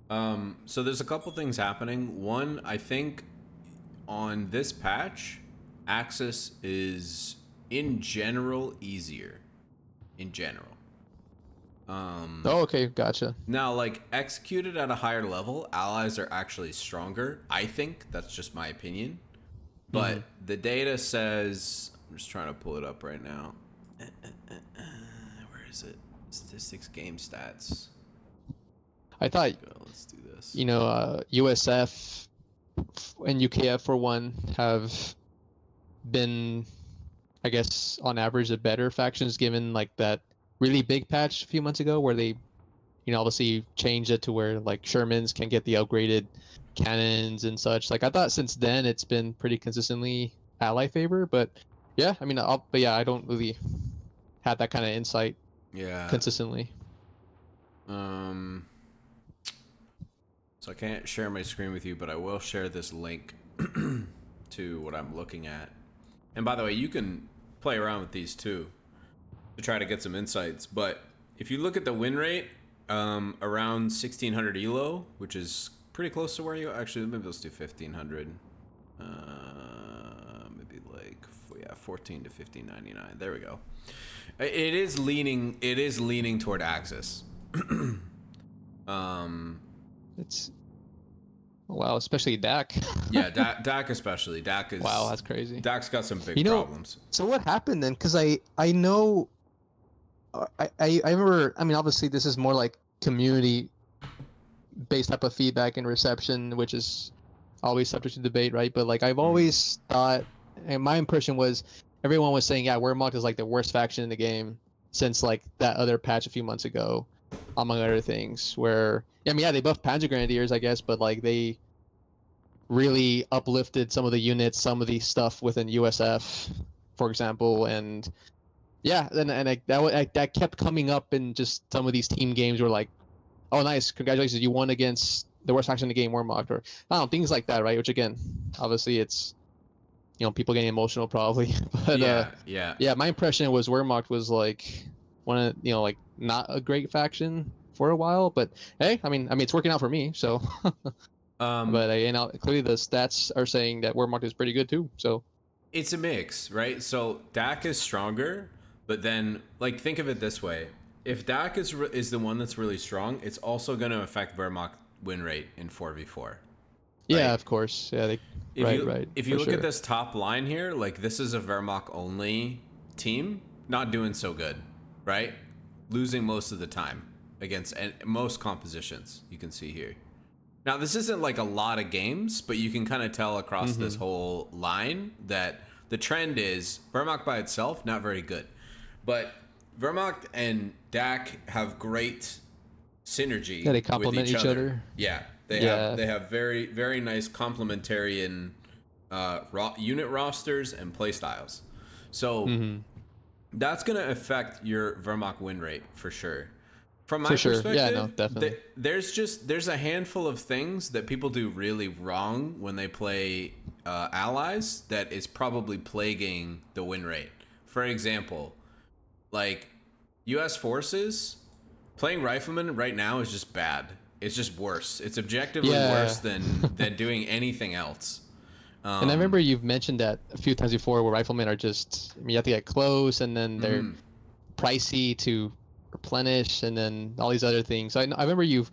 So there's a couple things happening. One, I think on this patch, Axis is in general easier. In general. Oh, okay, gotcha. Now, like, executed at a higher level, allies are actually stronger. I think that's just my opinion. Mm-hmm. But the data says, I'm just trying to pull it up right now. Where is it? Statistics, game stats. I thought, Let's do this. USF and UKF for one have been, I guess, on average, the better factions given like that really big patch a few months ago where they, obviously changed it to where like Shermans can get the upgraded cannons and such. Like I thought since then it's been pretty consistently ally favor, but yeah, I mean, I don't really have that kind of insight Yeah. consistently. Um. So I can't share my screen with you, but I will share this link to what I'm looking at. And by the way, you can play around with these too to try to get some insights. But if you look at the win rate, around 1600 ELO, which is pretty close to where you actually maybe let's do 1500. Maybe like 14 to 1599. There we go. It is leaning. It is leaning toward Axis. It's wow, especially Dak. Yeah, Dak especially. Dak is Wow, that's crazy. Dak's got some big problems. So what happened then? Because I know I remember. I mean, obviously this is more like community based type of feedback and reception, which is always subject to debate, right? But like I've always thought, and my impression was everyone was saying, yeah, Wehrmacht is like the worst faction in the game since like that other patch a few months ago, among other things. Where I mean, yeah, they buffed Panzer Grenadiers, I guess, but like they really uplifted some of the units, some of the stuff within USF, for example, and yeah, and that kept coming up in just some of these team games where like, oh nice, congratulations, you won against the worst faction in the game, Wehrmacht, or I don't know, things like that, right? Which again, obviously it's people getting emotional probably, but Yeah. yeah, my impression was Wehrmacht was like one of like not a great faction for a while, but hey, I mean it's working out for me, so. Um, But clearly the stats are saying that Wehrmacht is pretty good too. So it's a mix, right? So Dak is stronger, but then like think of it this way: if Dak is the one that's really strong, it's also going to affect Wehrmacht win rate in 4v4, yeah, right? of course, yeah, If right, you right, if you for look at sure. this top line here, like this is a Wehrmacht only team, not doing so good, right? Losing most of the time against most compositions. You can see here. Now, this isn't like a lot of games, but you can kind of tell across this Mm-hmm. whole line that the trend is Wehrmacht by itself, not very good. But Wehrmacht and Dak have great Yeah, synergy they with complement each each other. other. Yeah, Yeah. they have very very nice complementarian unit rosters and playstyles. So Mm-hmm. that's going to affect your Wehrmacht win rate for sure. From For my sure. Yeah, no, perspective, definitely. there's a handful of things that people do really wrong when they play allies that is probably plaguing the win rate. For example, like U.S. forces playing riflemen right now is just bad. It's just worse. It's objectively worse Yeah. than doing anything else. And I remember you've mentioned that a few times before where riflemen are just, I mean, you have to get close and then they're pricey to replenish and then all these other things. I remember you've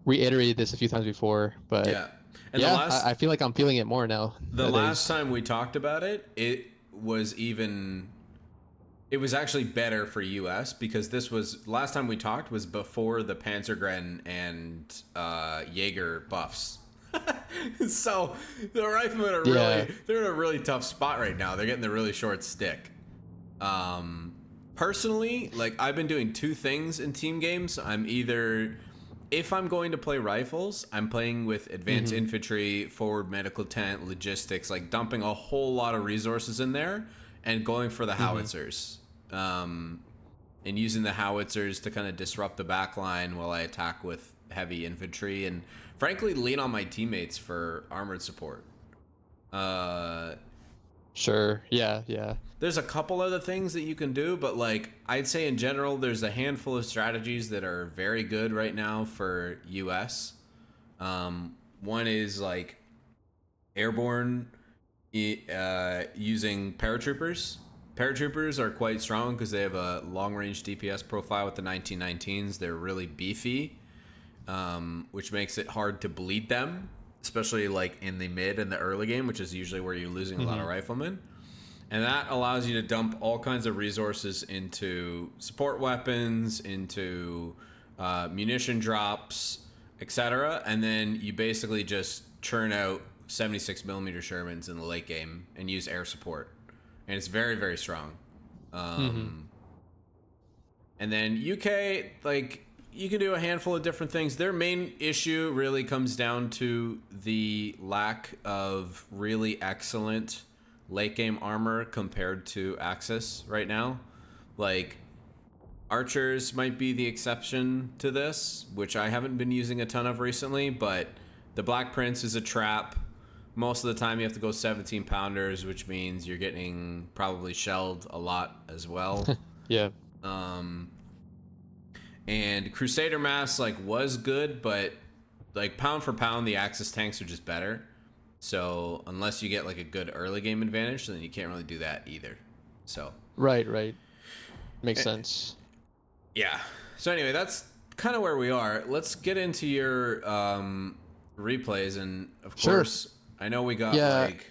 reiterated this a few times before, but Yeah, and yeah, I feel like I'm feeling it more the last nowadays. time we talked about it, it was actually better for US because this was last time we talked was before the Panzergren and Jaeger buffs. So the riflemen are Yeah. they're in a really tough spot right now. They're getting the really short stick. Personally, like I've been doing two things in team games. I'm either if I'm going to play rifles, I'm playing with advanced Mm-hmm. infantry, forward medical tent, logistics, like dumping a whole lot of resources in there and going for the Mm-hmm. howitzers. And using the howitzers to kind of disrupt the back line while I attack with heavy infantry and frankly lean on my teammates for armored support. Uh, Sure. Yeah. Yeah. there's a couple other things that you can do, but like I'd say in general, there's a handful of strategies that are very good right now for US. One is like airborne using paratroopers. Paratroopers are quite strong because they have a long-range DPS profile with the 1919s. They're really beefy, which makes it hard to bleed them, especially like in the mid and the early game, which is usually where you're losing a lot of riflemen. And that allows you to dump all kinds of resources into support weapons, into munition drops, etc. And then you basically just churn out 76 millimeter Shermans in the late game and use air support. And it's very, very strong. And then UK, like, you can do a handful of different things. Their main issue really comes down to the lack of really excellent late game armor compared to Axis right now. Like, archers might be the exception to this, which I haven't been using a ton of recently, but the Black Prince is a trap. Most of the time you have to go 17 pounders, which means you're getting probably shelled a lot as well. Yeah. And Crusader Mass like was good, but like pound for pound the Axis tanks are just better. So unless you get like a good early game advantage, then you can't really do that either. So Right. Makes sense. yeah. So anyway, that's kind of where we are. Let's get into your replays, and of course, I know we got like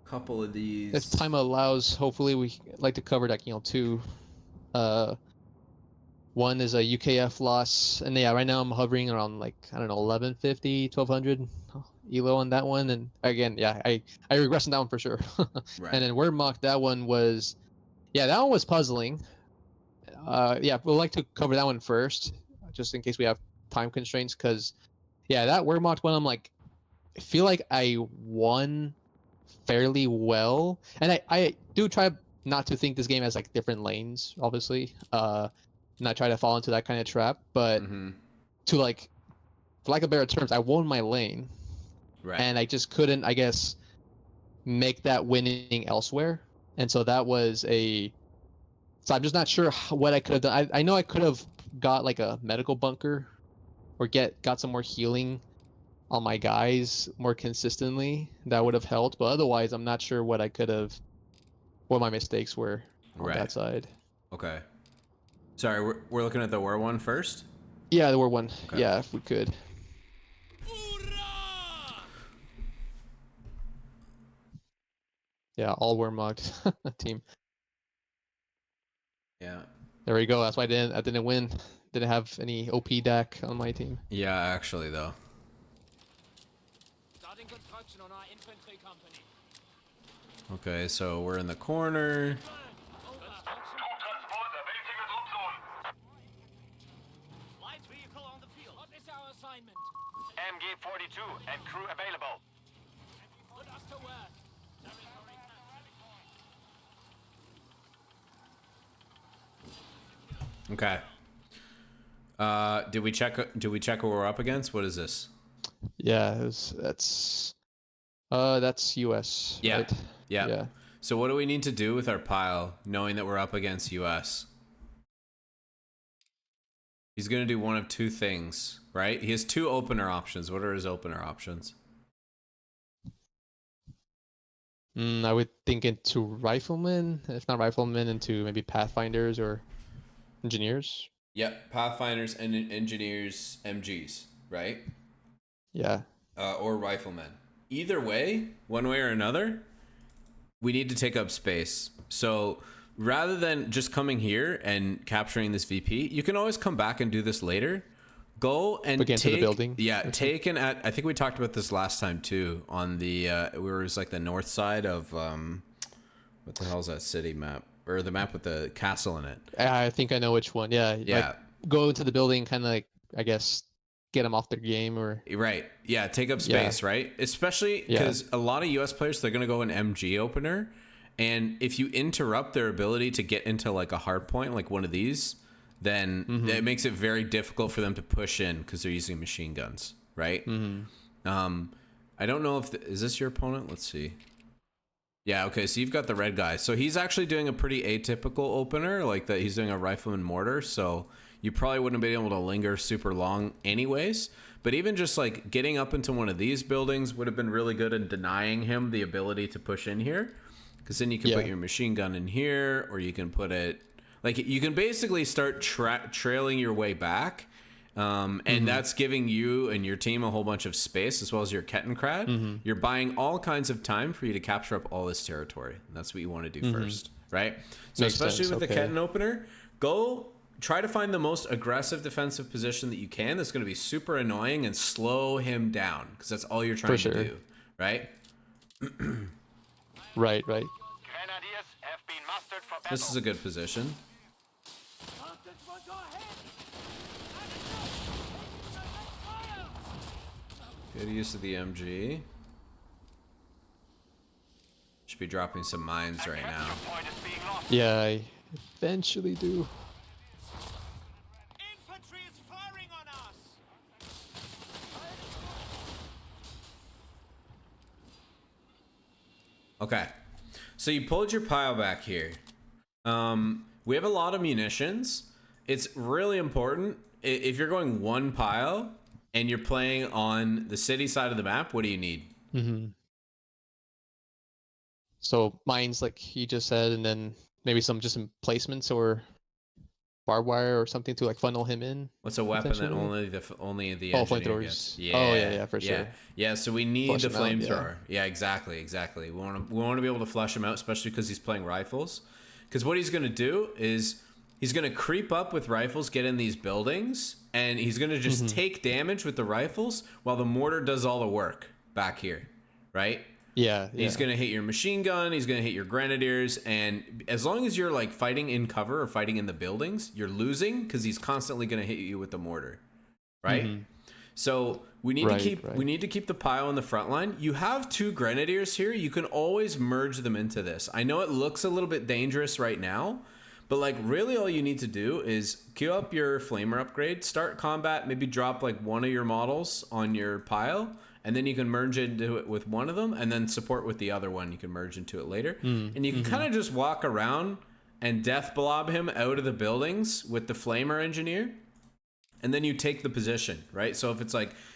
a couple of these. If time allows, hopefully we like to cover like two. One is a UKF loss, and yeah, right now I'm hovering around like I don't know 1150, 1200 ELO on that one, and again, yeah, I regress on that one for sure. Right. And then Wehrmacht, that one was puzzling. Yeah, we'll like to cover that one first, just in case we have time constraints, because yeah, that Wehrmacht one, I'm like, I feel like I won fairly well, and I do try not to think this game has like different lanes, obviously. Not try to fall into that kind of trap, but to like, for lack of better terms, I won my lane, Right. and I just couldn't, I guess, make that winning elsewhere, and so that was a. So I'm just not sure what I could have done. I know I could have got like a medical bunker, or got some more healing on my guys more consistently. That would have helped, but otherwise, I'm not sure what I could have, what my mistakes were on that side. Okay. Sorry, we're looking at the war one first? Yeah, there were one. Okay. Yeah, if we could. Yeah, all Wehrmacht team. Yeah. There we go. That's why I didn't win. Didn't have any OP deck on my team. Yeah, actually though. Starting construction on our infantry company. Okay, so we're in the corner. Light vehicle on the field. What is our assignment? MG-42 and crew available. Put us to work. Okay. Did we check what we're up against? What is this? Yeah, that's US. Yeah. Right? Yeah. So what do we need to do with our pile, knowing that we're up against US? He's going to do one of two things, right? He has two opener options. What are his opener options? I would think into riflemen, if not riflemen, into maybe pathfinders or engineers. Yep, Pathfinders and Engineers MGs, right? Yeah. Or riflemen. Either way, one way or another, we need to take up space. So rather than just coming here and capturing this VP, you can always come back and do this later. Go and take the building. Yeah, take an at. I think we talked about this last time too. On the it was like the north side of what the hell is that city map, or the map with the castle in it? I think I know which one. Yeah. Yeah. Like, go into the building, kind of like, I guess, get them off their game, or right. Yeah, take up space, right? Especially because a lot of US players, they're gonna go an MG opener, and if you interrupt their ability to get into like a hard point, like one of these, then it makes it very difficult for them to push in because they're using machine guns, right? I don't know if is this your opponent? Let's see. Yeah, okay, so you've got the red guy. So he's actually doing a pretty atypical opener, like that he's doing a rifleman mortar, so you probably wouldn't be able to linger super long anyways. But even just like getting up into one of these buildings would have been really good in denying him the ability to push in here. Because then you can put your machine gun in here, or you can put it... Like, you can basically start trailing your way back. And that's giving you and your team a whole bunch of space, as well as your Kettenkrad. You're buying all kinds of time for you to capture up all this territory. And that's what you want to do first, right? So Makes especially sense. with the Ketten opener, go try to find the most aggressive defensive position that you can. That's going to be super annoying and slow him down, because that's all you're trying to do, right? Right. Grenadiers have been mustered for battle. This is a good position. Good use of the MG. Should be dropping some mines right now. Point is being lost. Yeah, I eventually do. Infantry is firing on us. Okay, so you pulled your pile back here. We have a lot of munitions. It's really important if you're going one pile and you're playing on the city side of the map. What do you need? So mines, like he just said, and then maybe some placements or barbed wire or something to like funnel him in. What's a weapon that only the engineer gets? Yeah, for sure. Yeah, so we need Flush the him out, flamethrower. Yeah, exactly. We want to be able to flush him out, especially because he's playing rifles. Because what he's going to do is he's going to creep up with rifles, get in these buildings, and he's going to just take damage with the rifles while the mortar does all the work back here, right? Yeah. He's going to hit your machine gun, he's going to hit your grenadiers, and as long as you're like fighting in cover or fighting in the buildings, you're losing because he's constantly going to hit you with the mortar, right? So we need to keep the pile in the front line. You have 2 grenadiers here. You can always merge them into this. I know it looks a little bit dangerous right now, but like really all you need to do is queue up your flamer upgrade, start combat, maybe drop like one of your models on your pile, and then you can merge into it with one of them, and then support with the other one. You can merge into it later. And you can kind of just walk around and death blob him out of the buildings with the flamer engineer. And then you take the position, right? So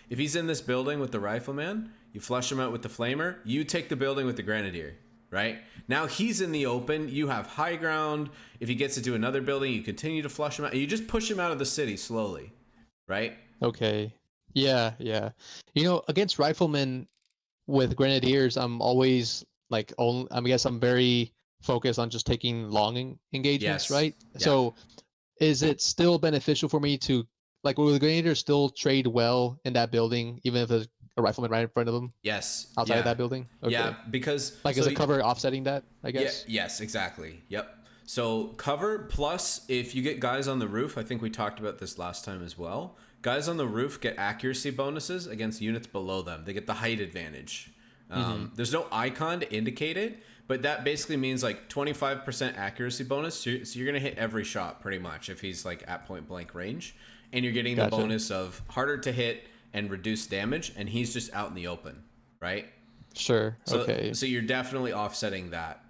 if he's in this building with the rifleman, you flush him out with the flamer, you take the building with the grenadier, right? Now he's in the open, you have high ground. If he gets into another building, you continue to flush him out. You just push him out of the city slowly, right? Okay. Yeah. You know, against riflemen with grenadiers, I'm always like, I guess I'm very focused on just taking long engagements, right? Yeah. So is it still beneficial for me to, like, will the grenadier still trade well in that building, even if there's a rifleman right in front of them? Yes. Outside of that building? Okay. Yeah, because... Like, is the cover offsetting that, I guess? Yeah, yes, exactly. Yep. So cover, plus if you get guys on the roof, I think we talked about this last time as well. Guys on the roof get accuracy bonuses against units below them. They get the height advantage. There's no icon to indicate it, but that basically means like 25% accuracy bonus. So you're going to hit every shot pretty much if he's like at point blank range. And you're getting the bonus of harder to hit and reduced damage, and he's just out in the open, right? Sure. Okay. So you're definitely offsetting that.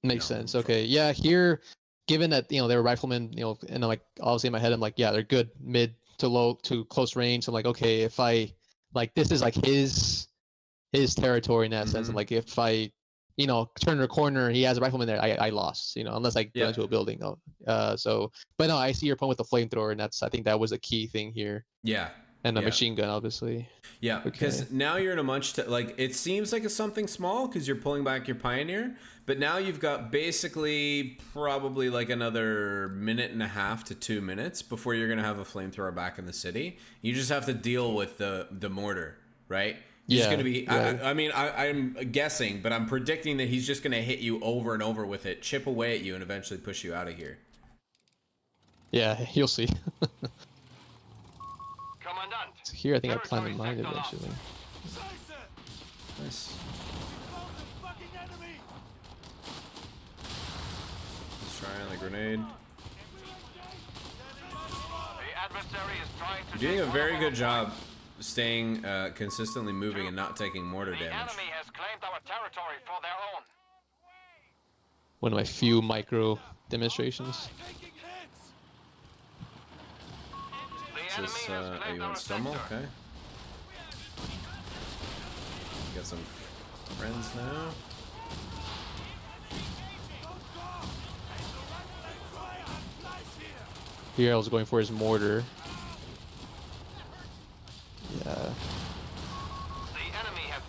Makes sense. Okay. Yeah. Here, given that they were riflemen, and I'm like obviously in my head, I'm like, yeah, they're good mid to low to close range. So I'm like, okay, if I like this is like his territory in that sense. And like if I turn a corner, he has a rifleman there, I lost. Unless I go into a building. But no, I see your point with the flamethrower, and I think that was a key thing here. Yeah. And a machine gun, obviously. Yeah, because now you're in a like it seems like it's something small because you're pulling back your Pioneer, but now you've got basically probably like another 1.5 to 2 minutes before you're gonna have a flamethrower back in the city. You just have to deal with the mortar, right? He's gonna be. I'm guessing, but I'm predicting that he's just gonna hit you over and over with it, chip away at you, and eventually push you out of here. Yeah, you'll see. Commandant. So here, I think I planned a mine eventually. Nice. Let's try on the grenade. The adversary is trying to... You're doing a very good job staying consistently moving and not taking mortar damage. The enemy has claimed our territory for their own. One of my few micro demonstrations. this? Enemy has Are claimed you on our Stummel? sector. Okay. Got some friends now. Here I was going for his mortar. Yeah. The enemy have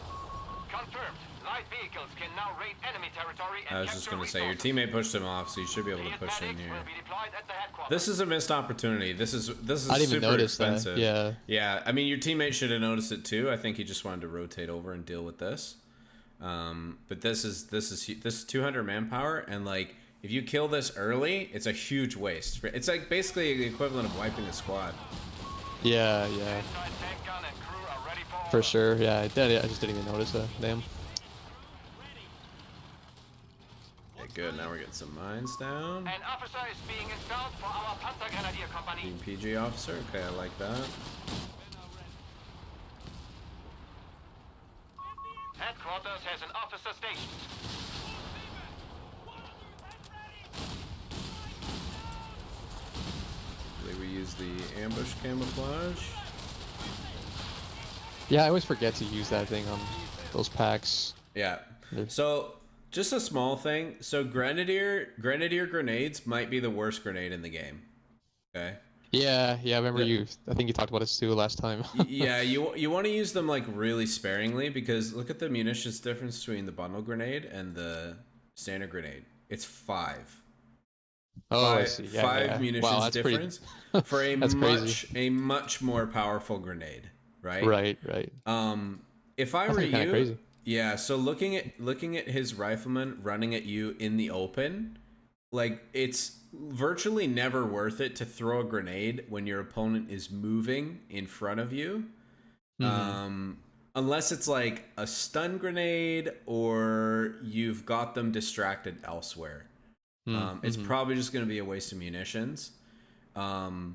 confirmed. Light vehicles can now raid enemy territory and I was just capture gonna say your resources. teammate pushed him off, so you should be able to Field push in medics here. will be deployed at the headquarters. This is a missed opportunity. This is I didn't even super notice that, expensive. yeah. Yeah. I mean, your teammate should have noticed it too. I think he just wanted to rotate over and deal with this. But this is 200 manpower, and like if you kill this early, it's a huge waste. It's like basically the equivalent of wiping a squad. Yeah. Inside tank gun and crew are ready for For order. sure. Yeah. I just didn't even notice that. Damn. Okay, good. Now we're getting some mines down. An officer is being installed for our Panzer Grenadier Company. Team PG officer. Okay, I like that. Headquarters has an officer stationed. I think we use the ambush camouflage. Yeah, I always forget to use that thing on those packs. Yeah. They're- So just a small thing. So grenadier grenades might be the worst grenade in the game. Okay. Yeah. I remember The- I think you talked about this too last time. Yeah, you want to use them like really sparingly, because look at the munitions difference between the bundle grenade and the standard grenade. It's 5. Oh, I Five- see. Yeah, five yeah. munitions Wow, that's difference pretty... for a That's crazy. much more powerful grenade, right? Right. If I That's were kinda you, crazy. yeah. So looking at his rifleman running at you in the open, like it's virtually never worth it to throw a grenade when your opponent is moving in front of you, unless it's like a stun grenade or you've got them distracted elsewhere. It's probably just going to be a waste of munitions. The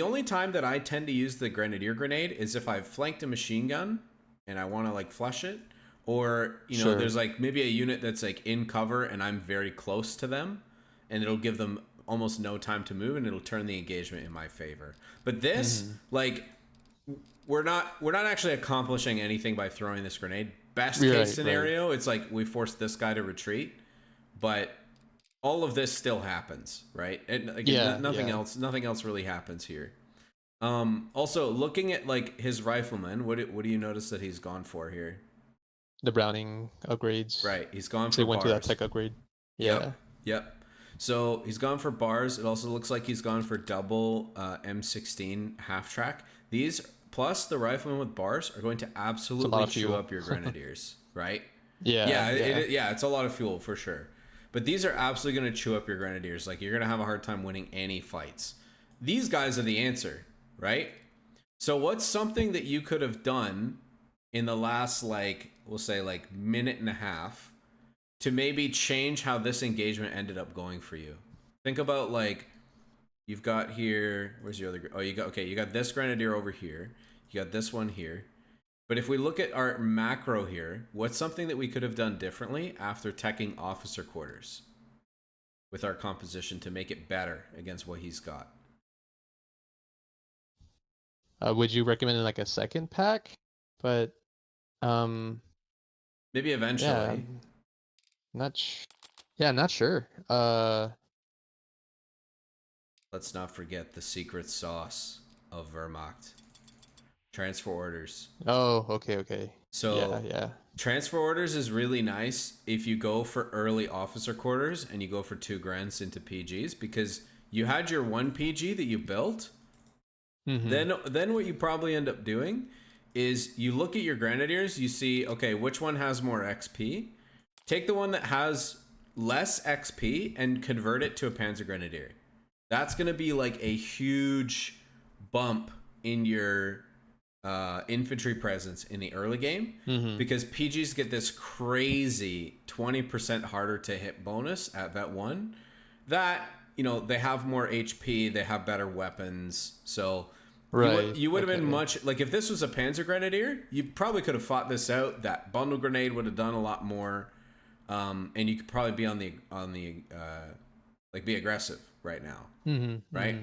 only time that I tend to use the grenadier grenade is if I've flanked a machine gun and I want to like flush it, or Sure. there's like maybe a unit that's like in cover and I'm very close to them, and it'll give them almost no time to move and it'll turn the engagement in my favor. But this, like, we're not actually accomplishing anything by throwing this grenade. Best Right, case scenario, it's like we force this guy to retreat, but all of this still happens, right? And again, nothing else really happens here. Also, looking at like his rifleman, what do you notice that he's gone for here? The Browning upgrades. Right, he's gone for They went to that bars. tech upgrade. Yeah. Yep. So he's gone for bars. It also looks like he's gone for double M16 half track. These plus the rifleman with bars are going to absolutely chew fuel. up your grenadiers, right? Yeah. It's a lot of fuel for sure. But these are absolutely going to chew up your grenadiers. Like, you're going to have a hard time winning any fights. These guys are the answer, right? So what's something that you could have done in the last, like, we'll say like minute and a half to maybe change how this engagement ended up going for you? Think about, like, you've got here, where's your other, you got this grenadier over here. You got this one here. But if we look at our macro here, what's something that we could have done differently after teching officer quarters with our composition to make it better against what he's got? Would you recommend like a second pack? But Maybe eventually. yeah, not sure. Let's not forget the secret sauce of Wehrmacht. Transfer orders. Oh, okay. So yeah. transfer orders is really nice if you go for early officer quarters and you go for 2 grants into PGs, because you had your 1 PG that you built. Then what you probably end up doing is you look at your grenadiers, you see, okay, which one has more XP? Take the one that has less XP and convert it to a Panzer Grenadier. That's going to be like a huge bump in your infantry presence in the early game, because PGs get this crazy 20% harder to hit bonus at Vet 1 that, they have more HP, they have better weapons. So you would have been much, like, if this was a Panzer Grenadier, you probably could have fought this out. That bundle grenade would have done a lot more, and you could probably be on the like, be aggressive right now, right?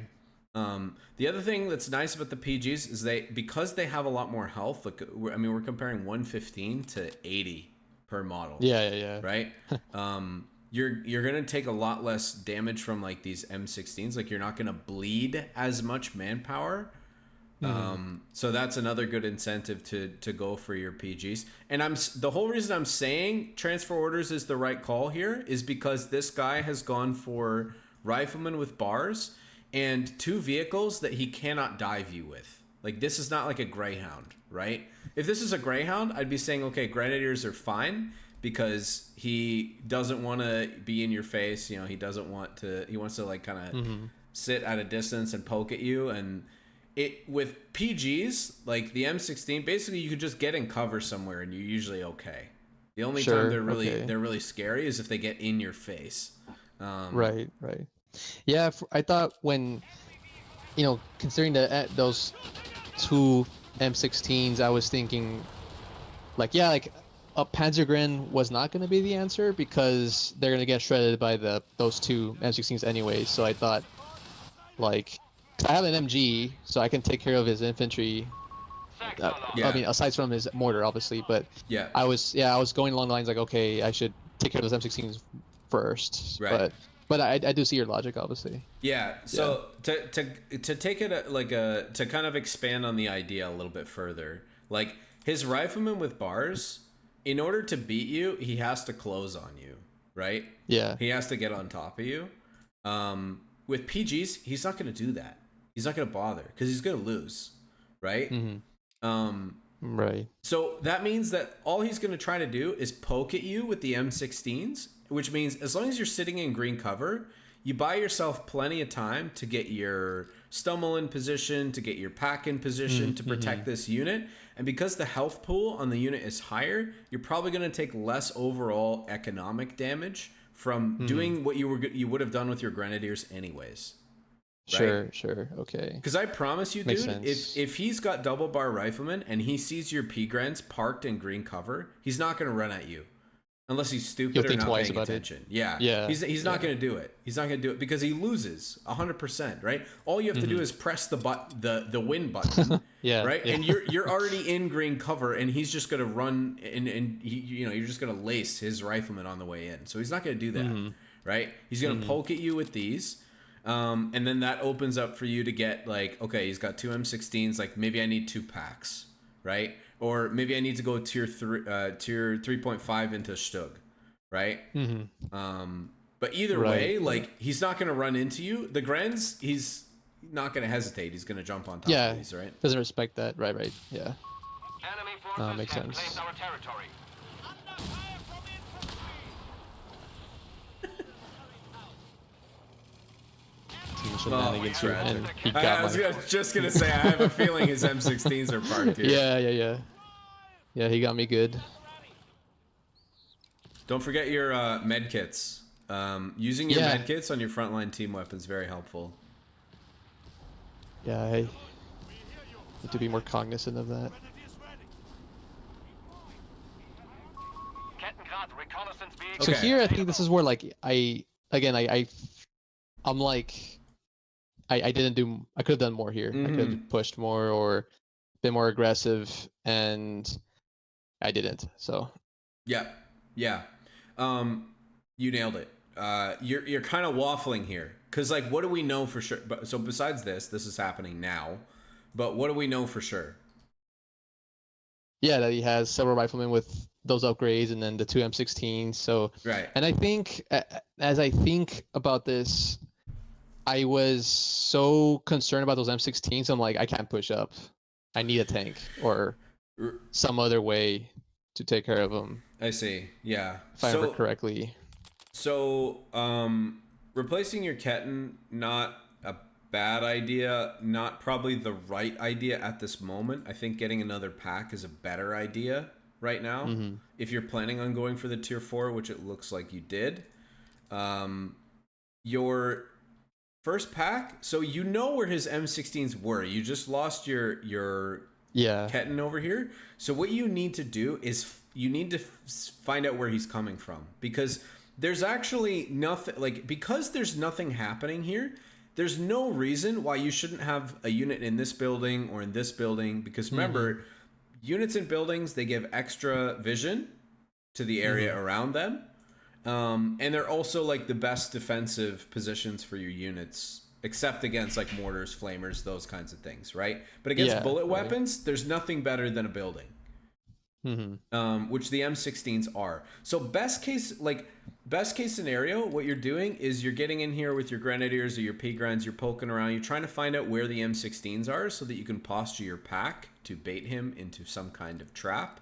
The other thing that's nice about the PGs is because they have a lot more health. Like, we're comparing 115 to 80 per model. Yeah. Right. You're gonna take a lot less damage from like these M16s. Like, you're not gonna bleed as much manpower. So that's another good incentive to go for your PGs. And the whole reason I'm saying transfer orders is the right call here is because this guy has gone for rifleman with bars and 2 vehicles that he cannot dive you with. Like, this is not like a Greyhound, right? If this is a Greyhound, I'd be saying, okay, Grenadiers are fine because he doesn't want to be in your face. You know, he wants to like kind of sit at a distance and poke at you. And with PGs, like the M16, basically you can just get in cover somewhere and you're usually okay. The only time they're really scary is if they get in your face. Right. Yeah, I thought when, considering those 2 M16s, I was thinking, like a Panzergren was not going to be the answer because they're going to get shredded by those 2 M16s anyway. So I thought, like, 'cause I have an MG, so I can take care of his infantry. I mean, aside from his mortar, obviously, but I was going along the lines like, okay, I should take care of those M16s first. Right. But I do see your logic, obviously. Yeah. So to take it to kind of expand on the idea a little bit further, like his rifleman with bars, in order to beat you, he has to close on you, right? Yeah. He has to get on top of you. With PGs, he's not going to do that. He's not going to bother because he's going to lose, right? Right. So that means that all he's going to try to do is poke at you with the M16s, which means as long as you're sitting in green cover, you buy yourself plenty of time to get your Stummel in position, to get your pack in position, to protect this unit. And because the health pool on the unit is higher, you're probably going to take less overall economic damage from doing what you would have done with your Grenadiers anyways. Right? Sure, okay. Because I promise you, Makes dude, sense. if he's got double bar rifleman and he sees your P-Grens parked in green cover, he's not going to run at you. Unless he's stupid or not paying attention. Yeah. He's not going to do it. He's not going to do it because he loses 100%, right? All you have to do is press the win button, right? Yeah. And you're already in green cover, and he's just going to run and you're just going to lace his rifleman on the way in. So he's not going to do that, right? He's going to poke at you with these. And then that opens up for you to get like, okay, he's got 2 M16s. Like maybe I need 2 packs, right? Or maybe I need to go tier 3.5 into Stug, right? But either way, like he's not going to run into you. The Grens, he's not going to hesitate. He's going to jump on top of these, right? Doesn't respect that. Right. Yeah. Enemy forces makes have sense. claimed our territory. Under fire from infantry! Shenanigans here, tragic. and he I got was my... just going to say, I have a feeling his M16s are parked here. Yeah, he got me good. Don't forget your med kits. Using your med kits on your frontline team weapons very helpful. Yeah, I need to be more cognizant of that. Kettengrad reconnaissance vehicle. So here, I think this is where like I'm like I could have done more here. I could have pushed more or been more aggressive, and I didn't. So Yeah. You nailed it. You're kind of waffling here because like, what do we know for sure? So besides this is happening now, but what do we know for sure? Yeah, that he has several riflemen with those upgrades, and then the 2 M16s. So Right. And I think as I think about this, I was so concerned about those M16s. I'm like, I can't push up. I need a tank or some other way to take care of them. I see. Yeah. If I remember correctly. So, replacing your Ketten, not a bad idea, not probably the right idea at this moment. I think getting another pack is a better idea right now. If you're planning on going for the tier 4, which it looks like you did. Your first pack, so you know where his M16s were. You just lost your Ketten over here. So what you need to do is you need to find out where he's coming from, because there's actually nothing, like, because there's nothing happening here, there's no reason why you shouldn't have a unit in this building or in this building, because remember, units in buildings, they give extra vision to the area around them. And they're also like the best defensive positions for your units, except against like mortars, flamers, those kinds of things, right? But against bullet weapons, there's nothing better than a building. Which the M16s are. So best case scenario, what you're doing is you're getting in here with your grenadiers or your P-Grens, you're poking around, you're trying to find out where the M16s are so that you can posture your pack to bait him into some kind of trap.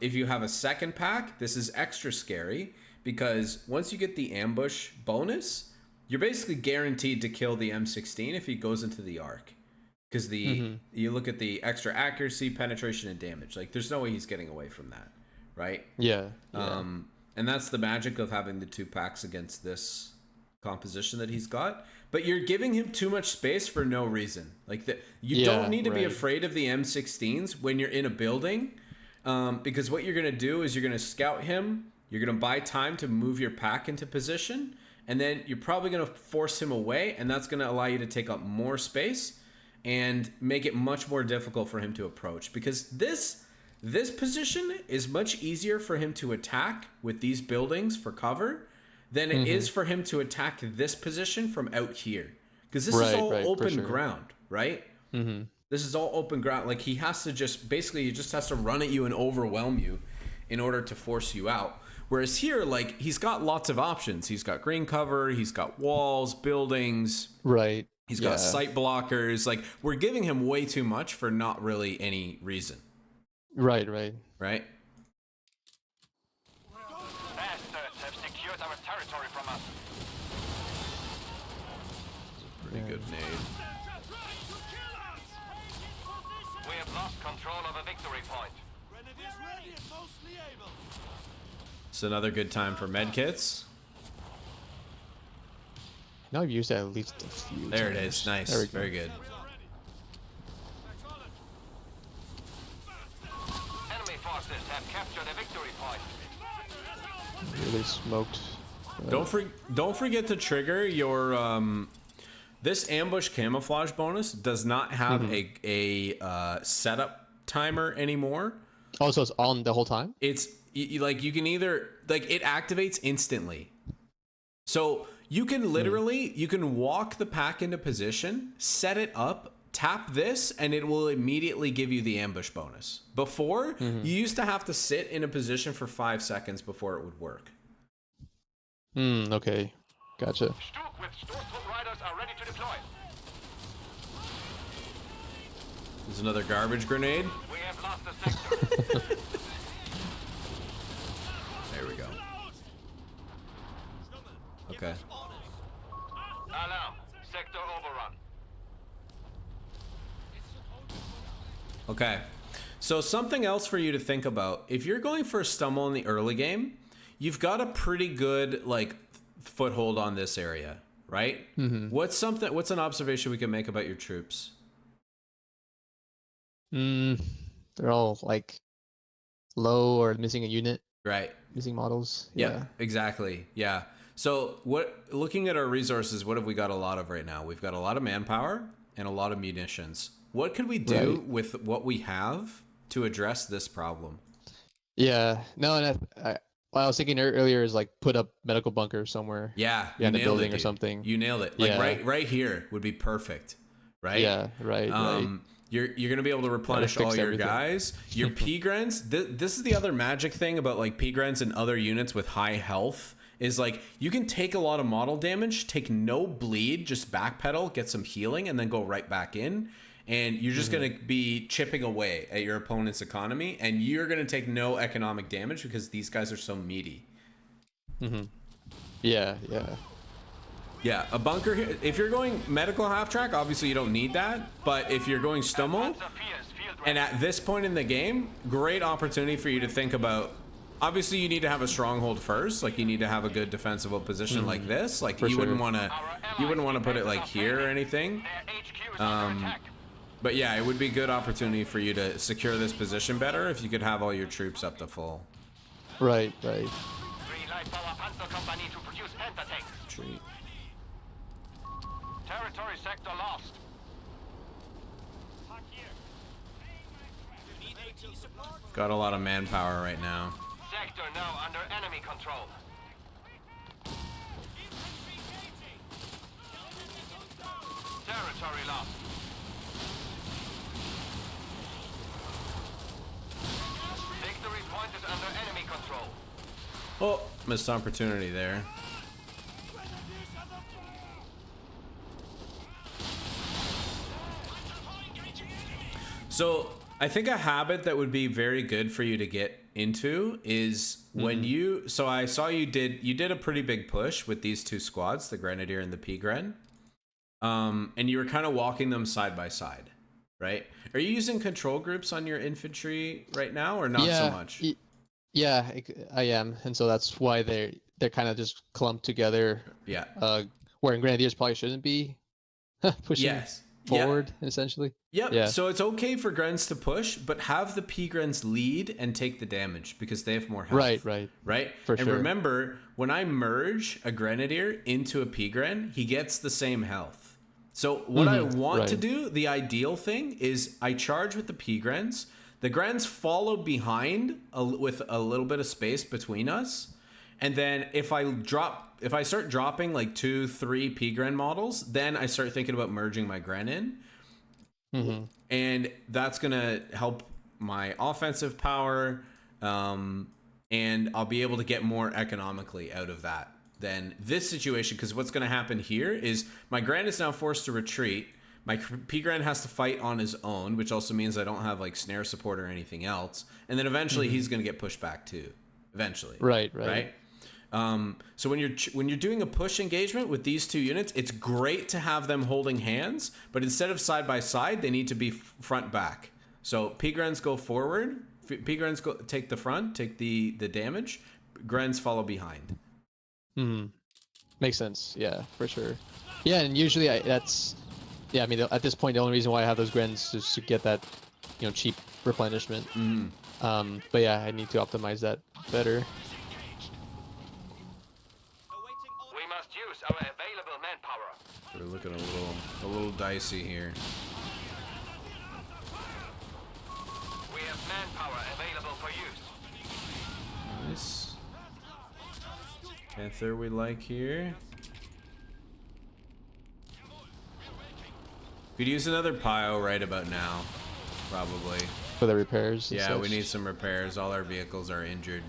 If you have a second pack, this is extra scary because once you get the ambush bonus, you're basically guaranteed to kill the M16 if he goes into the arc. Because you look at the extra accuracy, penetration, and damage. Like, there's no way he's getting away from that, right? Yeah. And that's the magic of having the 2 packs against this composition that he's got. But you're giving him too much space for no reason. Like, you don't need to be afraid of the M16s when you're in a building, because what you're going to do is you're going to scout him. You're going to buy time to move your pack into position, and then you're probably going to force him away, and that's going to allow you to take up more space and make it much more difficult for him to approach, because this position is much easier for him to attack with these buildings for cover than it is for him to attack this position from out here, because this is all open ground, right? This is all open ground. Like, he has to he just has to run at you and overwhelm you in order to force you out. Whereas here, like, he's got lots of options. He's got green cover, he's got walls, buildings, he's got sight blockers. Like, we're giving him way too much for not really any reason. Right? Bastards have secured our territory from us. Pretty good nade. We have lost control of a victory point. It's another good time for medkits. Now I've used it at least a few There times. it is. Nice. Very good. Enemy forces have captured a victory point. Really smoked. Don't forget to trigger your this ambush camouflage bonus does not have a setup timer anymore. Oh, so it's on the whole time? It's like you can either like it activates instantly. So you can literally you can walk the pack into position, set it up, tap this, and it will immediately give you the ambush bonus. Before, you used to have to sit in a position for 5 seconds before it would work. Okay. Gotcha. Stuck with Stormtroop riders are ready to deploy. There's another garbage grenade. We have lost the sector. There we go. Okay. Alarm. Sector overrun. Okay. So something else for you to think about. If you're going for a stumble in the early game, you've got a pretty good like foothold on this area, right? What's an observation we can make about your troops? They're all like low or missing a unit. Right. Missing models. Yeah, exactly. Yeah. So looking at our resources, what have we got a lot of right now? We've got a lot of manpower and a lot of munitions. What could we do with what we have to address this problem? Yeah. No, and I was thinking earlier is like put up medical bunker somewhere. Yeah. Behind the building or something. You nailed it. Like right here would be perfect. Right? Yeah, right. You're going to be able to replenish all your guys. Your P-Grens, this is the other magic thing about like P-Grens and other units with high health is like you can take a lot of model damage, take no bleed, just backpedal, get some healing, and then go right back in. And you're just going to be chipping away at your opponent's economy, and you're going to take no economic damage because these guys are so meaty. Yeah. Yeah, a bunker here. If you're going medical half track, obviously you don't need that. But if you're going stumble, and at this point in the game, great opportunity for you to think about. Obviously, you need to have a stronghold first. Like you need to have a good defensible position like this. Like you wouldn't want to put it like here or anything. But yeah, it would be a good opportunity for you to secure this position better if you could have all your troops up to full. Right. Green light power Panzer company to produce anti-tanks. Treat. Territory sector lost. Need AT support? Got a lot of manpower right now. Sector now under enemy control. Infantry engaging! Territory lost. Victory point is under enemy control. Oh, missed opportunity there. So I think a habit that would be very good for you to get into is when you. So I saw you did a pretty big push with these two squads, the Grenadier and the P-Gren, and you were kind of walking them side by side, right? Are you using control groups on your infantry right now, or not so much? Yeah, I am, and so that's why they're kind of just clumped together. Yeah. Where Grenadiers probably shouldn't be pushing Yes. forward, essentially. Yep. Yeah. So it's okay for Grens to push, but have the P-Grens lead and take the damage because they have more health. Right. For sure. remember, when I merge a Grenadier into a P-Gren, he gets the same health. So what I want to do, the ideal thing, is I charge with the P-Grens. The Grens follow behind with a little bit of space between us. And then if I start dropping like 2-3 P-Gren models, then I start thinking about merging my Gren in. And that's going to help my offensive power. And I'll be able to get more economically out of that than this situation. Because what's going to happen here is my Gren is now forced to retreat. My P-Gren has to fight on his own, which also means I don't have like snare support or anything else. And then eventually he's going to get pushed back too. Eventually. Right. So when you're doing a push engagement with these two units, it's great to have them holding hands, but instead of side by side, they need to be front back. So P-Grens go forward, P-Grens take the front, take the damage, Grens follow behind. Makes sense. Yeah, for sure. Yeah, and usually I mean, at this point, the only reason why I have those Grens is to get that, cheap replenishment. But yeah, I need to optimize that better. We must use our available manpower. We're looking a little dicey here. We have manpower available for use. Nice. Panther we like here. Could use another Pio right about now, probably. For the repairs. And Yeah, such. we need some repairs. All our vehicles are injured.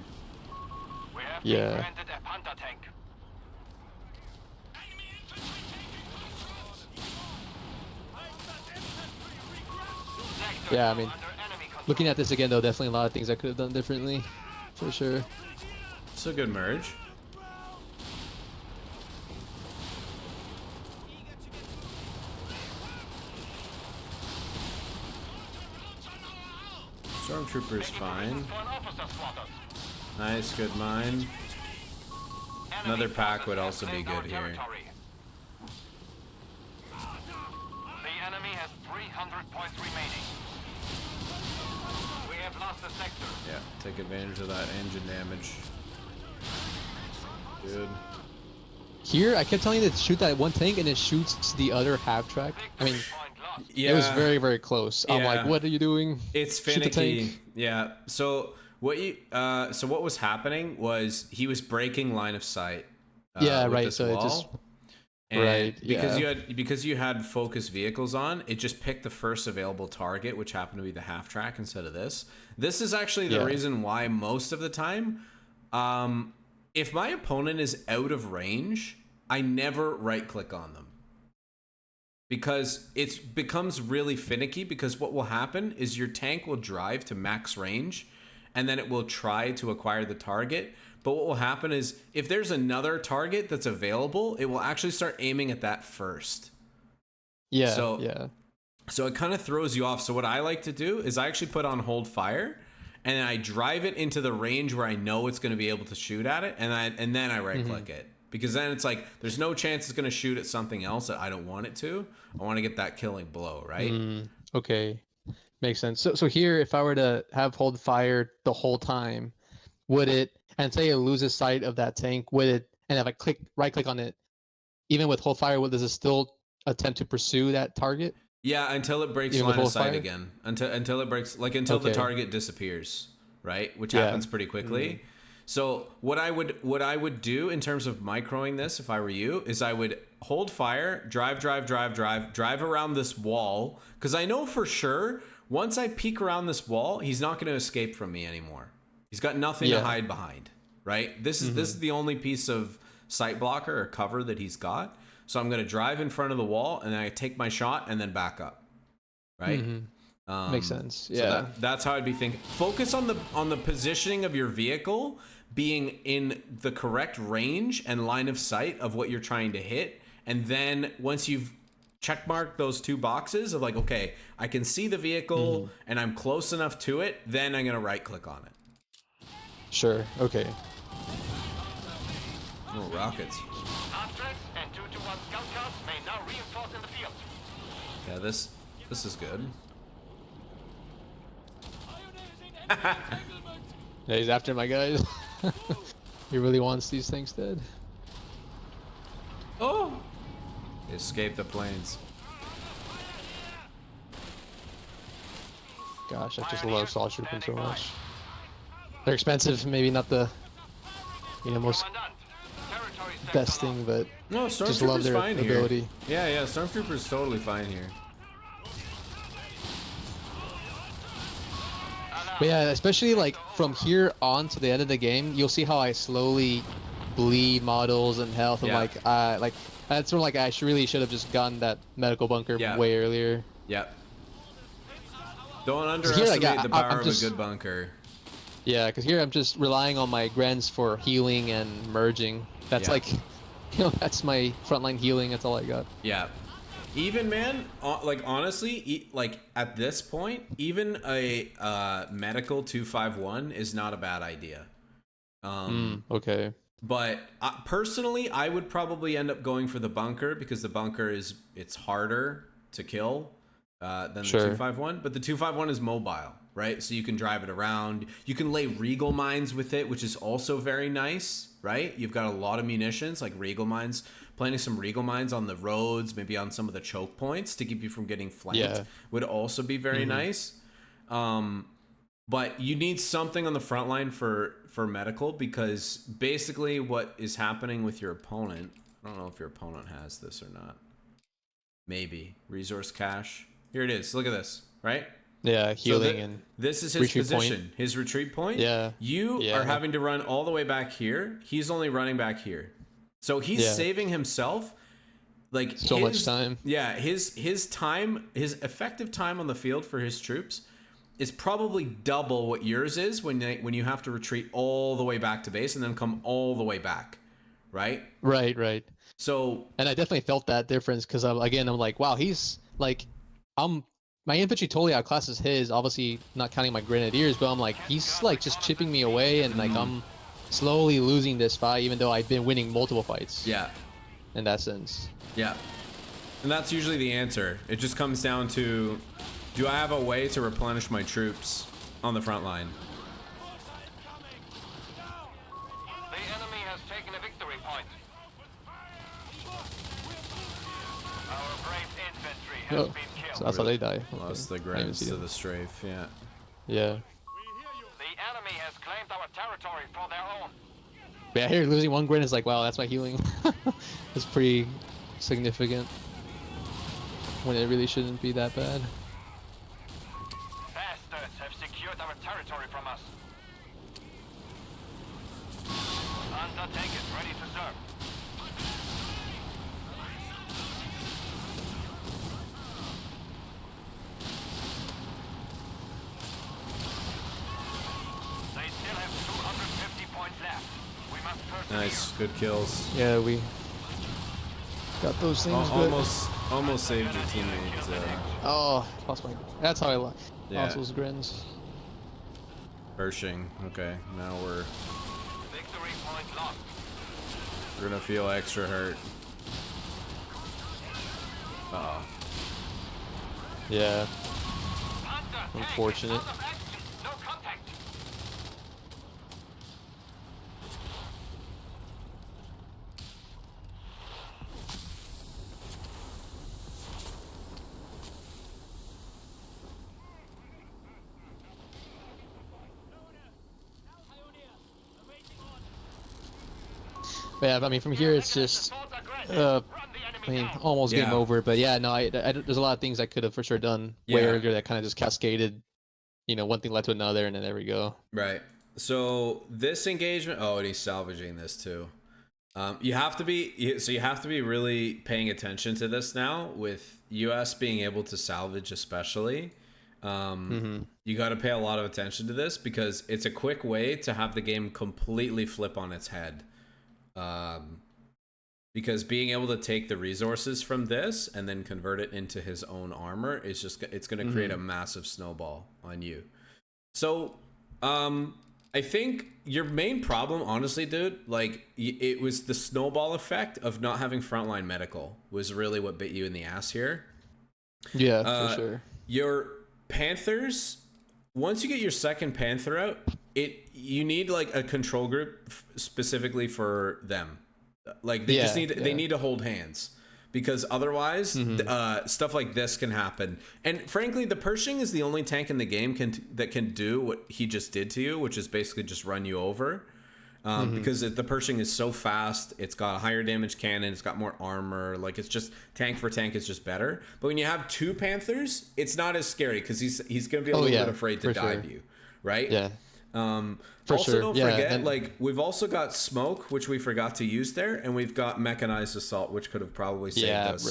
We have been granted a Panther tank. Sector Yeah, I now mean, under enemy control. looking at this again, though, definitely a lot of things I could have done differently, for sure. It's a good merge. Stormtrooper's fine. To an officer's quarters. Nice, good mine. Another Enemy pack would forces also have be claimed good our here. territory. The enemy has 300 points remaining. We have lost a sector. Yeah, take advantage of that engine damage. Good. Here, I kept telling you to shoot that one tank, and it shoots the other half track. I mean, Victory point lost. Yeah, it was very, very close. I'm like, what are you doing? it's Shoot the finicky. tank. Yeah. So what was happening was he was breaking line of sight. Yeah, with right, this so it wall. just- And Right, because you had focused vehicles on, it just picked the first available target, which happened to be the half track instead of this. This is actually the Yeah. reason why most of the time, if my opponent is out of range, I never right click on them. Because it becomes really finicky, because what will happen is your tank will drive to max range and then it will try to acquire the target. But what will happen is if there's another target that's available, it will actually start aiming at that first. Yeah, So- yeah. So it kind of throws you off. So what I like to do is I actually put on hold fire and then I drive it into the range where I know it's going to be able to shoot at it, and then I right click it. Because then it's like there's no chance it's going to shoot at something else that I don't want it to. I want to get that killing blow, right? Okay, makes sense. So here, if I were to have hold fire the whole time, would it, and say it loses sight of that tank, would it, and if I right click on it, even with hold fire, does it still attempt to pursue that target. Yeah, until it breaks Even with line of full sight fire? again. Until it breaks, like until the Okay. target disappears, right? Which Yeah. happens pretty quickly. So what I would do in terms of microing this, if I were you, is I would hold fire, drive around this wall, because I know for sure once I peek around this wall, he's not going to escape from me anymore. He's got nothing to Yeah. hide behind, right? This is the only piece of sight blocker or cover that he's got. So I'm going to drive in front of the wall, and then I take my shot and then back up, right? Makes sense. So Yeah. that's how I'd be thinking. Focus on the positioning of your vehicle being in the correct range and line of sight of what you're trying to hit, and then once you've checkmarked those two boxes of like, okay, I can see the vehicle and I'm close enough to it, then I'm gonna right click on it. Sure. Okay. Oh, rockets! Half-tracks and 221 scout cars may now reinforce in the field. Yeah, this is good. Yeah, he's after my guys. He really wants these things dead. Oh, escape the planes. Gosh, I just love Assault Troopers so much. They're expensive, maybe not the most Commandant, territory sector best thing, but No, just love Stormtrooper's their fine here. ability. Yeah, Stormtrooper's totally fine here. But yeah, especially like from here on to the end of the game, you'll see how I slowly bleed models and health. And Yeah. like that's where like I really should have just gotten that medical bunker Yeah. way earlier. Yep. Don't here, underestimate like, the I'm power of just- a good bunker. Yeah, because here I'm just relying on my Grens for healing and merging. That's Yeah. like, that's my frontline healing. That's all I got. Yeah. Even, man, like, honestly, like, at this point, even a medical 251 is not a bad idea. Okay. But personally, I would probably end up going for the bunker because the bunker it's harder to kill than the Sure. 251. But the 251 is mobile, right? So you can drive it around. You can lay Regal mines with it, which is also very nice, right? You've got a lot of munitions, like Regal mines. Planting some Regal mines on the roads, maybe on some of the choke points to keep you from getting flanked, Yeah. would also be very nice. But you need something on the front line for medical, because basically what is happening with your opponent, I don't know if your opponent has this or not. Maybe. Resource cache. Here it is. Look at this, right? Yeah, healing So and this is his retreat point. position. His retreat point. Yeah. You Yeah. are having to run all the way back here. He's only running back here. So he's Yeah. saving himself like So much time. Yeah, his time, his effective time on the field for his troops is probably double what yours is when you have to retreat all the way back to base and then come all the way back, right? Right. So And I definitely felt that difference because I'm like, wow, he's like, my infantry totally outclasses his. Obviously, not counting my grenadiers, but I'm like, he's like just chipping me away, and like I'm slowly losing this fight, even though I've been winning multiple fights. yeah, In that sense. yeah, and that's usually the answer. It just comes down to, do I have a way to replenish my troops on the front line? The enemy has taken a victory point. Our brave infantry has Oh, been killed. so that's how they die. Lost Okay. the I didn't grants see to them. the strafe. Yeah. Yeah. The enemy has claimed our territory for their own. But yeah, here losing one gren is like, wow, that's my healing. It's pretty significant. When it really shouldn't be that bad. Bastards have secured our territory from us. Undertake is ready to serve. They still have 250 points left. We must persevere. Nice, good kills. Yeah, we got those things. but- Almost saved your teammate. Oh, lost my. That's how I lost Yeah. those grins. Pershing. Okay, now we're Victory point lost. gonna feel extra hurt. Uh-oh. Yeah. Hunter, tank is Unfortunate. out of action. No contact. But yeah, I mean, from here it's just, I mean, almost game Yeah. over. But yeah, no, there's a lot of things I could have for sure done way Yeah. earlier that kind of just cascaded. One thing led to another, and then there we go. Right. So this engagement. Oh, and he's salvaging this too. You have to be really paying attention to this now with US being able to salvage, especially. You got to pay a lot of attention to this because it's a quick way to have the game completely flip on its head. Because being able to take the resources from this and then convert it into his own armor is it's going to create a massive snowball on you. So, I think your main problem, honestly, dude, like it was the snowball effect of not having frontline medical was really what bit you in the ass here. Yeah, for sure. Your Panthers, once you get your second Panther out, you need like a control group specifically for them. Like they they need to hold hands. Because otherwise, stuff like this can happen. And frankly, the Pershing is the only tank in the game that can do what he just did to you, which is basically just run you over. Because the Pershing is so fast, it's got a higher damage cannon, it's got more armor. Like it's just tank for tank is just better. But when you have two Panthers, it's not as scary because he's going to be a little bit afraid to dive you, right? Yeah. Don't forget, like we've also got smoke, which we forgot to use there, and we've got mechanized assault, which could have probably saved us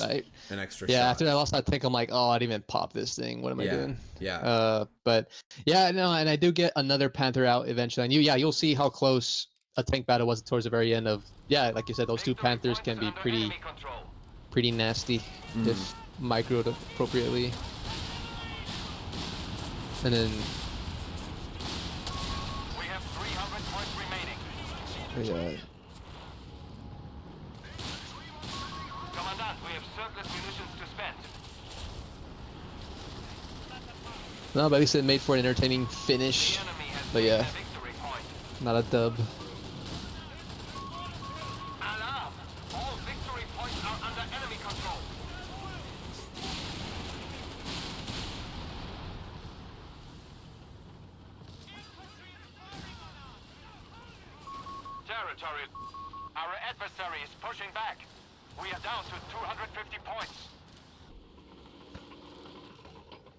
an extra shot. After I lost that tank, I'm like, oh, I didn't even pop this thing. What am I doing? Yeah. But yeah, no, and I do get another Panther out eventually, and you'll see how close a tank battle was towards the very end of. Yeah, like you said, those two Panthers can be pretty nasty if microed appropriately, and then. Yeah. Commandant, we have surplus munitions to spend. No, but at least it made for an entertaining finish. But yeah, not a dub. Alarm! All victory points are under enemy control. Territory. Our adversary is pushing back. We are down to 250 points.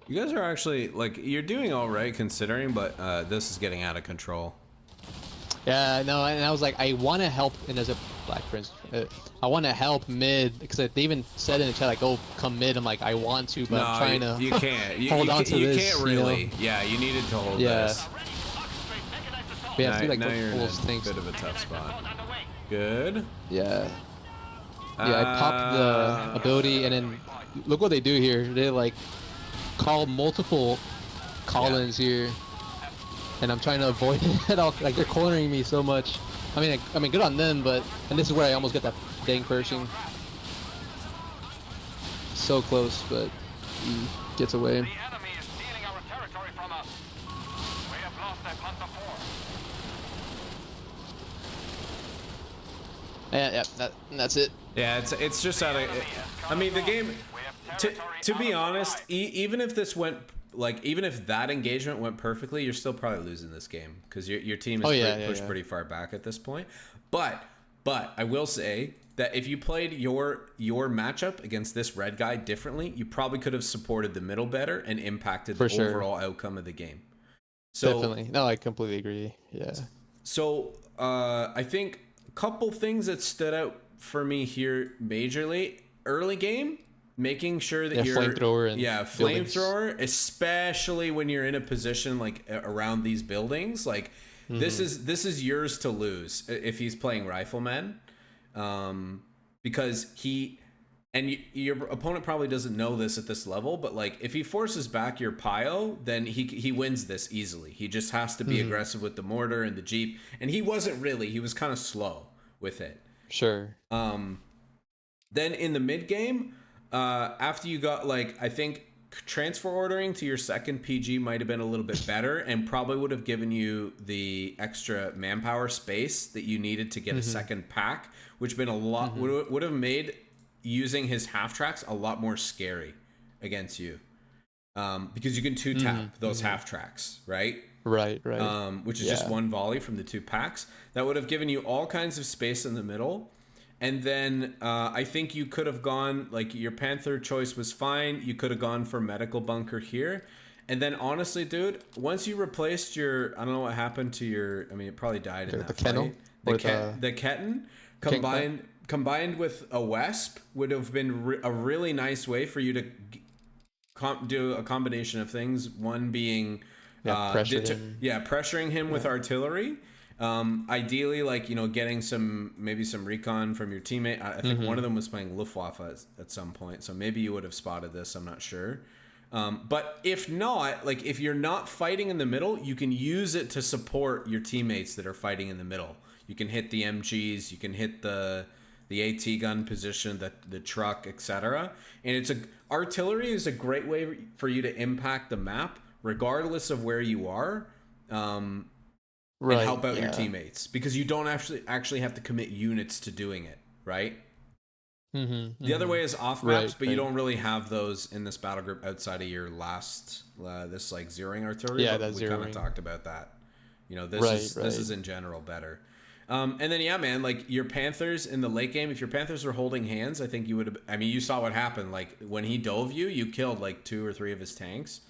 You guys are actually, like, you're doing all right considering, but this is getting out of control. Yeah, no, and I was like, I want to help, and as a Black Prince, I want to help mid, because they even said in the chat, like, oh, come mid. I'm like, I want to, but I'm trying to you can't. hold on to this. You can't really. You know? Yeah, you needed to hold this. Yeah, now, like now you're in a things. bit of a tough spot. Good. Yeah. Yeah, I popped the ability, and then look what they do here. They like call multiple call-ins here, and I'm trying to avoid it. Like they're cornering me so much. I mean, good on them, but and this is where I almost get that dang Pershing. So close, but he gets away. The enemy is stealing our territory from us. We have lost that Panther 4. Yeah, that's it. Yeah, it's just out of. I mean, the game. To be honest, even if this went even if that engagement went perfectly, you're still probably losing this game because your team is pushed pretty far back at this point. But I will say that if you played your matchup against this red guy differently, you probably could have supported the middle better and impacted the overall outcome of the game. So definitely, no, I completely agree. Yeah. So I think a couple things that stood out for me here majorly early game. Making sure that you're flamethrower, especially when you're in a position like around these buildings. Like this is yours to lose if he's playing rifleman, because your opponent probably doesn't know this at this level. But like if he forces back your Pio, then he wins this easily. He just has to be aggressive with the mortar and the Jeep, and he wasn't really. He was kind of slow with it. Sure. Then in the mid game. After you got I think transfer ordering to your second PG might have been a little bit better and probably would have given you the extra manpower space that you needed to get a second pack, which been a lot would have made using his half tracks a lot more scary against you. because you can two tap those half tracks, right? Right. Which is just one volley from the 2 packs. That would have given you all kinds of space in the middle. And then I think you could have gone, like, your Panther choice was fine. You could have gone for medical bunker here. And then honestly, dude, once you replaced your, I don't know what happened to your, I mean, it probably died in that the fight. kennel? The Ketten combined with a Wesp would have been a really nice way for you to do a combination of things. One being pressuring him with artillery. Ideally, like, you know, getting maybe some recon from your teammate. I think one of them was playing Luftwaffe at some point, so maybe you would have spotted this. I'm not sure. But if not, like, if you're not fighting in the middle, you can use it to support your teammates that are fighting in the middle. You can hit the MGs, you can hit the AT gun position, the truck, etc. And artillery is a great way for you to impact the map, regardless of where you are, and help out your teammates, because you don't actually have to commit units to doing it, right? The other way is off maps, but you don't really have those in this battle group outside of your last this like zeroing artillery. Yeah, but we kind of talked about that. You know, this is in general better. And then man, like, your Panthers in the late game, if your Panthers were holding hands, I think you would have. I mean, you saw what happened. Like, when he dove you killed like 2 or 3 of his tanks.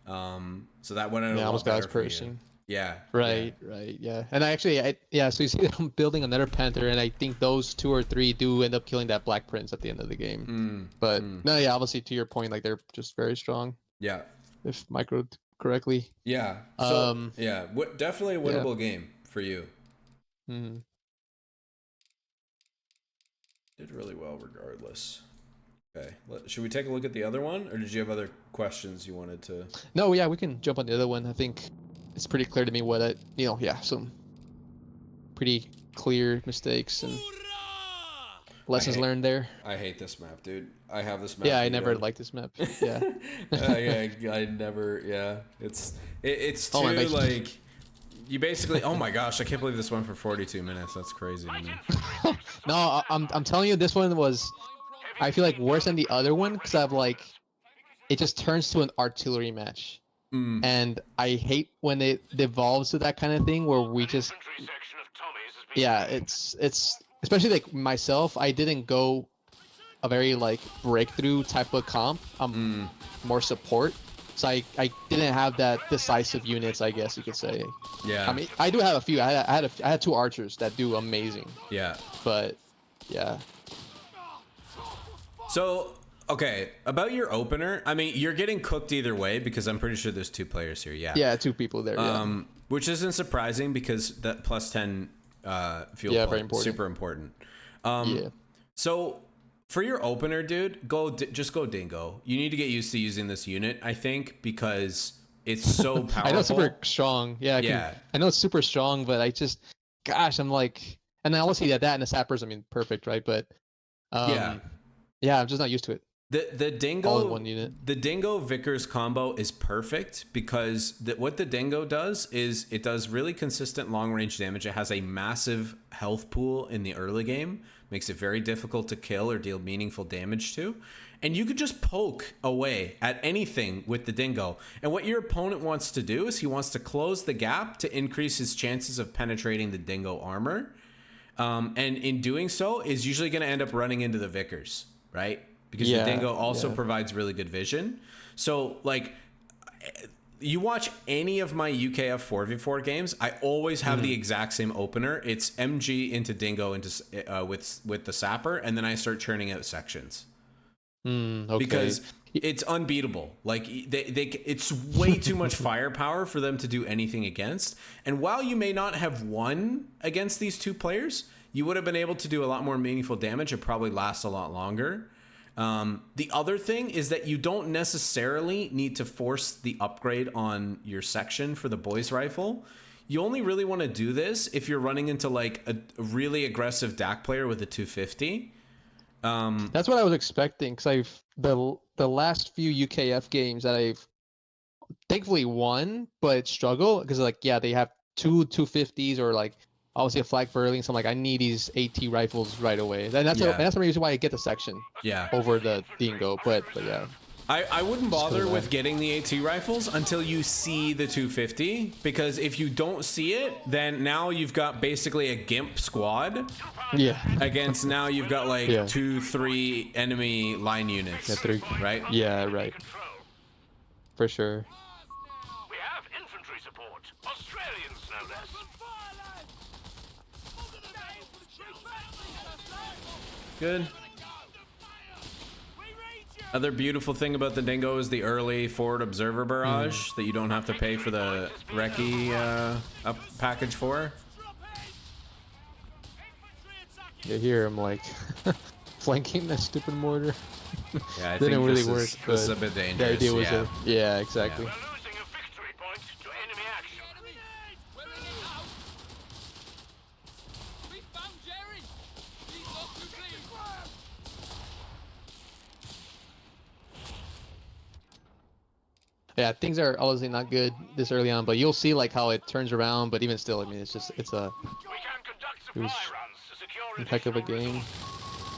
So that went out a lot better for you. Yeah. Right. Yeah. And so you see that I'm building another Panther, and I think those 2 or 3 do end up killing that Black Prince at the end of the game. Obviously, to your point, like, they're just very strong. Yeah. If microed correctly. Yeah. So, definitely a winnable game for you. Did really well regardless. Okay. Should we take a look at the other one, or did you have other questions you wanted to? No, yeah, we can jump on the other one. I think it's pretty clear to me what some pretty clear mistakes and lessons learned there. I hate this map, dude. I have this map. Yeah, I never liked this map. Yeah. I never. Yeah, it's too like. You basically, oh my gosh, I can't believe this went for 42 minutes. That's crazy to me. No, I'm telling you, this one was, I feel like, worse than the other one, because I've like, it just turns to an artillery match. And I hate when it devolves to that kind of thing where we just, it's especially like myself, I didn't go a very like breakthrough type of comp. I'm more support. So I didn't have that decisive units, I guess you could say. Yeah. I mean, I do have a few. I had 2 archers that do amazing. Yeah. But yeah. So, okay, about your opener, I mean, you're getting cooked either way, because I'm pretty sure there's 2 players here. Yeah. Yeah, 2 people there. Which isn't surprising, because that plus 10 fuel point, very important. super important. So for your opener, dude, just go Dingo. You need to get used to using this unit, I think, because it's so powerful. I know it's super strong. I know it's super strong, but I'm like, and I always see that and the sappers, I mean, perfect, right? But I'm just not used to it. The Dingo, all in one unit. The Dingo Vickers combo is perfect, because what the Dingo does is it does really consistent long range damage. It has a massive health pool in the early game, makes it very difficult to kill or deal meaningful damage to, and you could just poke away at anything with the Dingo. And what your opponent wants to do is he wants to close the gap to increase his chances of penetrating the Dingo armor, and in doing so is usually going to end up running into the Vickers, right? Because the Dingo also provides really good vision. So, like, you watch any of my UKF 4v4 games, I always have the exact same opener. It's MG into Dingo into with the sapper, and then I start churning out sections. Okay. Because it's unbeatable. Like, it's way too much firepower for them to do anything against. And while you may not have won against these 2 players, you would have been able to do a lot more meaningful damage. It probably lasts a lot longer. The other thing is that you don't necessarily need to force the upgrade on your section for the boys rifle. You only really want to do this if you're running into like a really aggressive DAC player with a 250. That's what I was expecting, because the last few UKF games that I've thankfully won, but struggle because they have 250s or like obviously a flag Burling, so I'm like, I need these AT rifles right away. And that's the reason why I get the section over the Dingo. But yeah. I wouldn't bother So with getting the AT rifles until you see the 250, because if you don't see it, then now you've got basically a GIMP squad Yeah. against now you've got like Yeah. 2-3 enemy line units, Yeah, 3. right? Yeah, right. Control. For sure. We have infantry support. Australians, no less. Good. Other beautiful thing about the Dingo is the early forward observer barrage that you don't have to pay for the recce up package for. Yeah, here I'm like flanking that stupid mortar. Yeah, I Didn't think really this work. this is a but bit the dangerous. idea was Yeah. yeah, exactly. We're losing a victory point to enemy action. We found Jerry. He's off to bleed. Yeah, things are obviously not good this early on, but you'll see like how it turns around. But even still, I mean, it's a We can conduct supply was runs to secure a heck of a additional game. resources.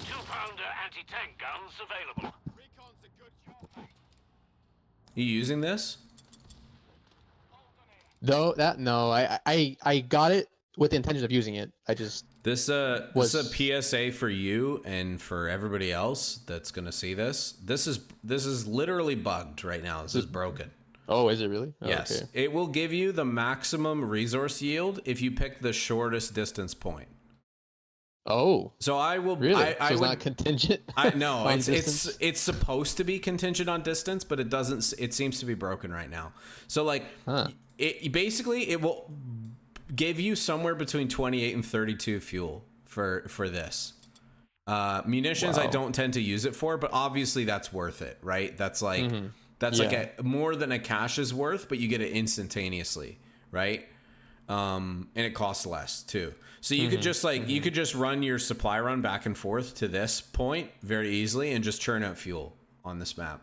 2-pounder anti-tank guns available. Recon's a good job. You using this? Though that no, I got it with the intention of using it. I just This is a PSA for you and for everybody else that's gonna see this. This is literally bugged right now. This is broken. oh, is it really? Oh, Yes, okay. it will give you the maximum resource yield if you pick the shortest distance point. Oh, So I will. really? I So it's would, not contingent. I no, on it's distance? it's supposed to be contingent on distance, but it doesn't. It seems to be broken right now. So like, Huh. it basically it will give you somewhere between 28 and 32 fuel for this. Munitions I Wow. don't tend to use it for, but obviously that's worth it, right? That's like that's like Yeah. a more than a cash is worth, but you get it instantaneously, right? And it costs less too. So you could just like you could just run your supply run back and forth to this point very easily and just churn out fuel on this map.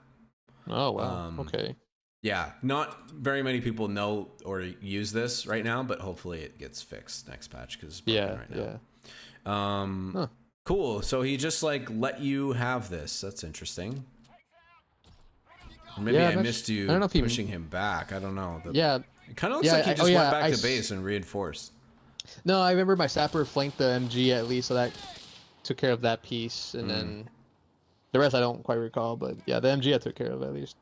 Oh wow. Okay. Yeah, not very many people know or use this right now, but hopefully it gets fixed next patch because it's broken Yeah. right now. Yeah. Huh. Cool. So he just like let you have this. That's interesting. Or maybe Yeah, I that's- missed you I don't know if he- pushing him back. I don't know. Yeah. It kind of looks Yeah, like he I- just oh, went yeah, back I to s- base and reinforced. No, I remember my sapper flanked the MG at least, so that took care of that piece, and then the rest I don't quite recall. But yeah, the MG I took care of at least.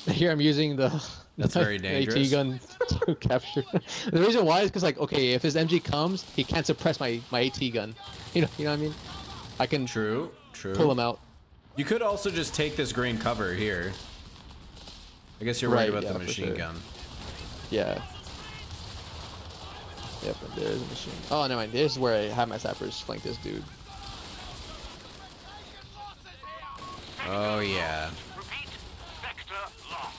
Here I'm using the That's very AT dangerous. gun to capture. The reason why is because like okay, if his MG comes, he can't suppress my AT gun. You know what I mean? I can True. pull him out. You could also just take this green cover here. I guess you're worried Right, about yeah, the for machine sure. gun. Yeah. Yep, and there's a machine. Oh, never mind. This is where I have my sappers flank this dude. Oh yeah, Repeat, sector lost.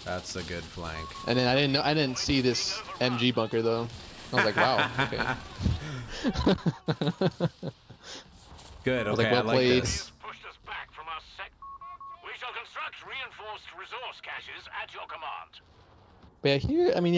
that's a good flank. And then I didn't see this MG bunker though. I was like, wow, okay. Good. was Okay, like, well I like played. this. Pushed us back from our sec. We shall construct reinforced resource caches at your command. But yeah, here, I mean,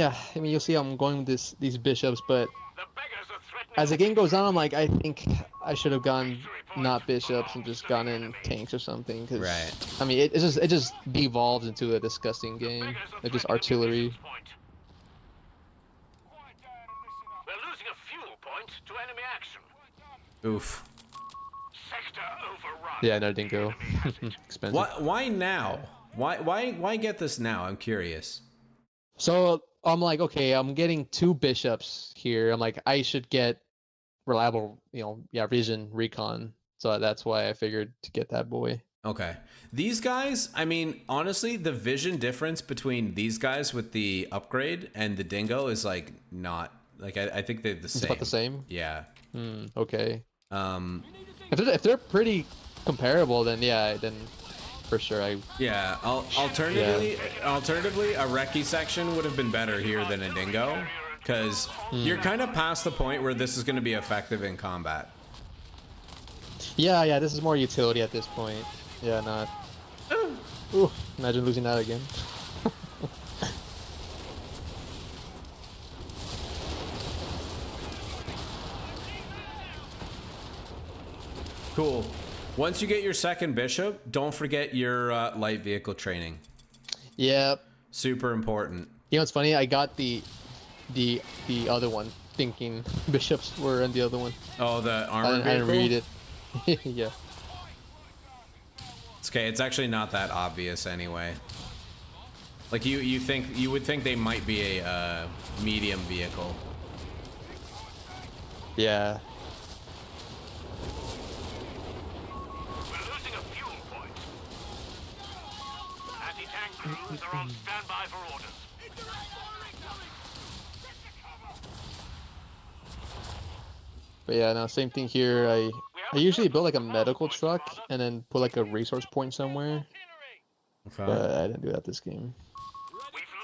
you'll see I'm going with these bishops, but The beggars are threatening. as the game goes on, I'm like, I think I should have gone not bishops and just gone in tanks or something. Cause, Right. I mean, it just devolves into a disgusting game. Like just artillery. We're losing a fuel point to enemy action. Oof. Sector overrun. Yeah, no, didn't go. Expensive. Why now? Why get this now? I'm curious. So I'm like, okay, I'm getting 2 bishops here. I'm like, I should get reliable, vision recon. So that's why I figured to get that boy. Okay. These guys, I mean, honestly, the vision difference between these guys with the upgrade and the Dingo is like not like I think they're the It's same. about the same. Yeah. Okay. Um. If they're pretty comparable, then yeah, then for sure I. Yeah. Alternatively, a recce section would have been better here than a Dingo, because you're kind of past the point where this is going to be effective in combat. Yeah. This is more utility at this point. Yeah, not. Ooh, imagine losing that again. Cool. Once you get your second bishop, don't forget your light vehicle training. Yep. Super important. You know what's funny? I got the other one, thinking bishops were in the other one. Oh, the armor I didn't read it. Yeah. It's okay. It's actually not that obvious anyway. Like you would think they might be a medium vehicle. Yeah. We're losing a fuel point. Anti-tank crews are on standby for orders. But yeah, no, same thing here. I usually build like a medical truck and then put like a resource point somewhere. Okay. But I didn't do that this game.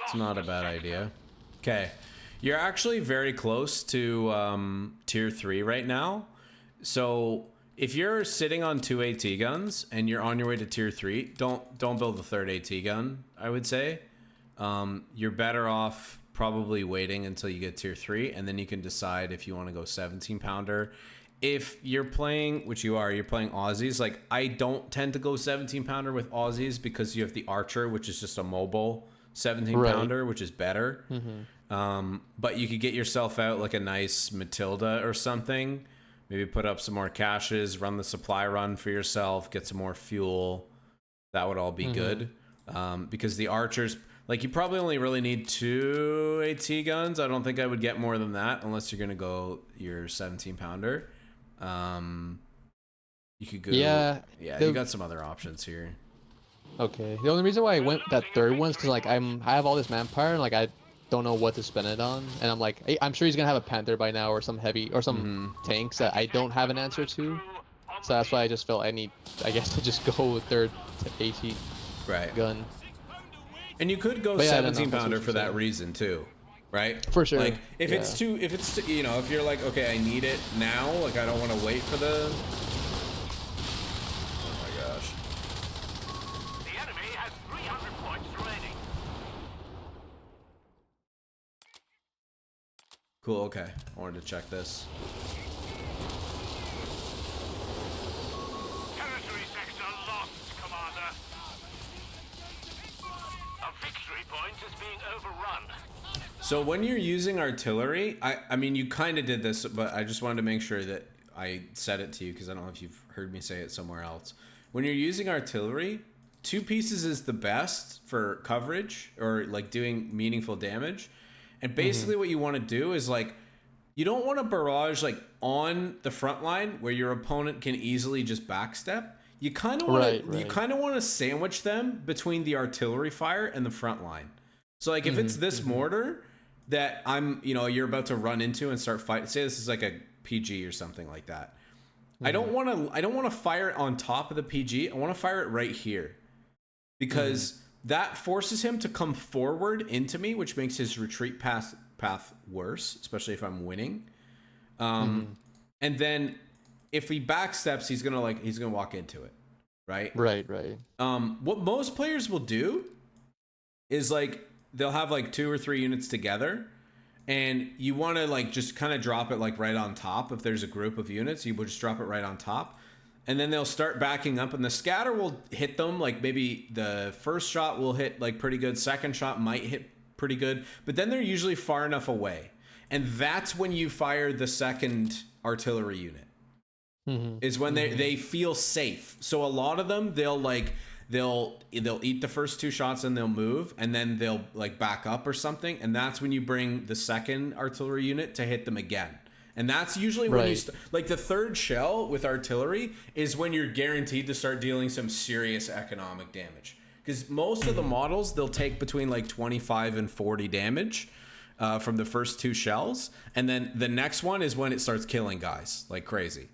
It's not a bad idea. Okay. You're actually very close to tier 3 right now. So if you're sitting on 2 AT guns and you're on your way to tier 3, don't build the third AT gun, I would say. You're better off probably waiting until you get tier 3, and then you can decide if you want to go 17 pounder. If you're playing, which you are, you're playing Aussies. Like, I don't tend to go 17 pounder with Aussies because you have the Archer, which is just a mobile 17 pounder, which is better. But you could get yourself out like a nice Matilda or something. Maybe put up some more caches, run the supply run for yourself, get some more fuel. That would all be good. Because the Archers, like, you probably only really need 2 AT guns. I don't think I would get more than that unless you're going to go your 17 pounder. You could go. Yeah, you got some other options here. Okay. The only reason why I went that third one is because like I have all this manpower and like I don't know what to spend it on, and I'm like I'm sure he's gonna have a Panther by now or some heavy or some tanks that I don't have an answer to. So that's why I just felt I guess to just go with third AT gun. And you could go 17 pounder for that reason too, right? For sure. Like if it's too, you know, if you're like, okay, I need it now, like I don't want to wait for the. Oh my gosh. The enemy has 300 points remaining. Cool. Okay, I wanted to check this. Territory sector lost, Commander. A victory point is being overrun. So when you're using artillery, I mean, you kind of did this, but I just wanted to make sure that I said it to you because I don't know if you've heard me say it somewhere else. When you're using artillery, 2 pieces is the best for coverage or like doing meaningful damage. And basically what you want to do is like, you don't want to barrage like on the front line where your opponent can easily just backstep. You kind of want to you kind of want to sandwich them between the artillery fire and the front line. So like if it's this mortar that you're about to run into and start fighting, say this is like a PG or something like that. I don't want to fire it on top of the PG. I want to fire it right here because that forces him to come forward into me, which makes his retreat path worse, especially if I'm winning. And then if he backsteps, he's gonna walk into it, right? Right. What most players will do is like they'll have like 2 or 3 units together, and you want to like just kind of drop it like right on top. If there's a group of units, you would just drop it right on top, and then they'll start backing up, and the scatter will hit them. Like maybe the first shot will hit like pretty good, second shot might hit pretty good, but then they're usually far enough away, and that's when you fire the second artillery unit. Is when they feel safe. So a lot of them they'll eat the first 2 shots and they'll move, and then they'll like back up or something, and that's when you bring the second artillery unit to hit them again. And that's usually when you like the third shell with artillery is when you're guaranteed to start dealing some serious economic damage, because most of the models they'll take between like 25 and 40 damage from the first 2 shells, and then the next one is when it starts killing guys like crazy.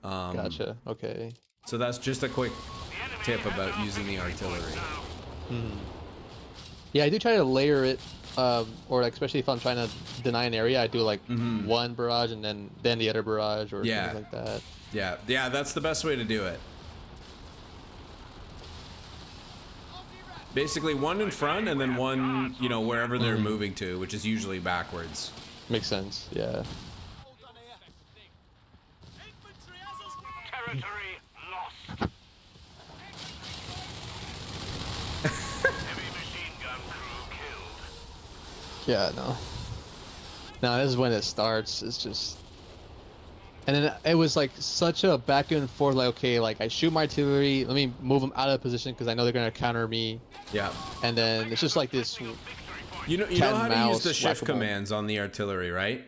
Gotcha. Okay. So that's just a quick tip about using the artillery. Yeah, I do try to layer it, or like, especially if I'm trying to deny an area, I do like one barrage and then the other barrage or something like that. Yeah, that's the best way to do it. Basically, one in front and then one, wherever they're moving to, which is usually backwards. Makes sense. Yeah. Territory lost. Yeah, no. No, this is when it starts. It's just, and then it was like such a back and forth. Like, okay, like I shoot my artillery, let me move them out of position because I know they're gonna counter me, Yeah. and then it's just like this. You know Cat how and to use the mouse shift whack-a-mole. commands on the artillery, right?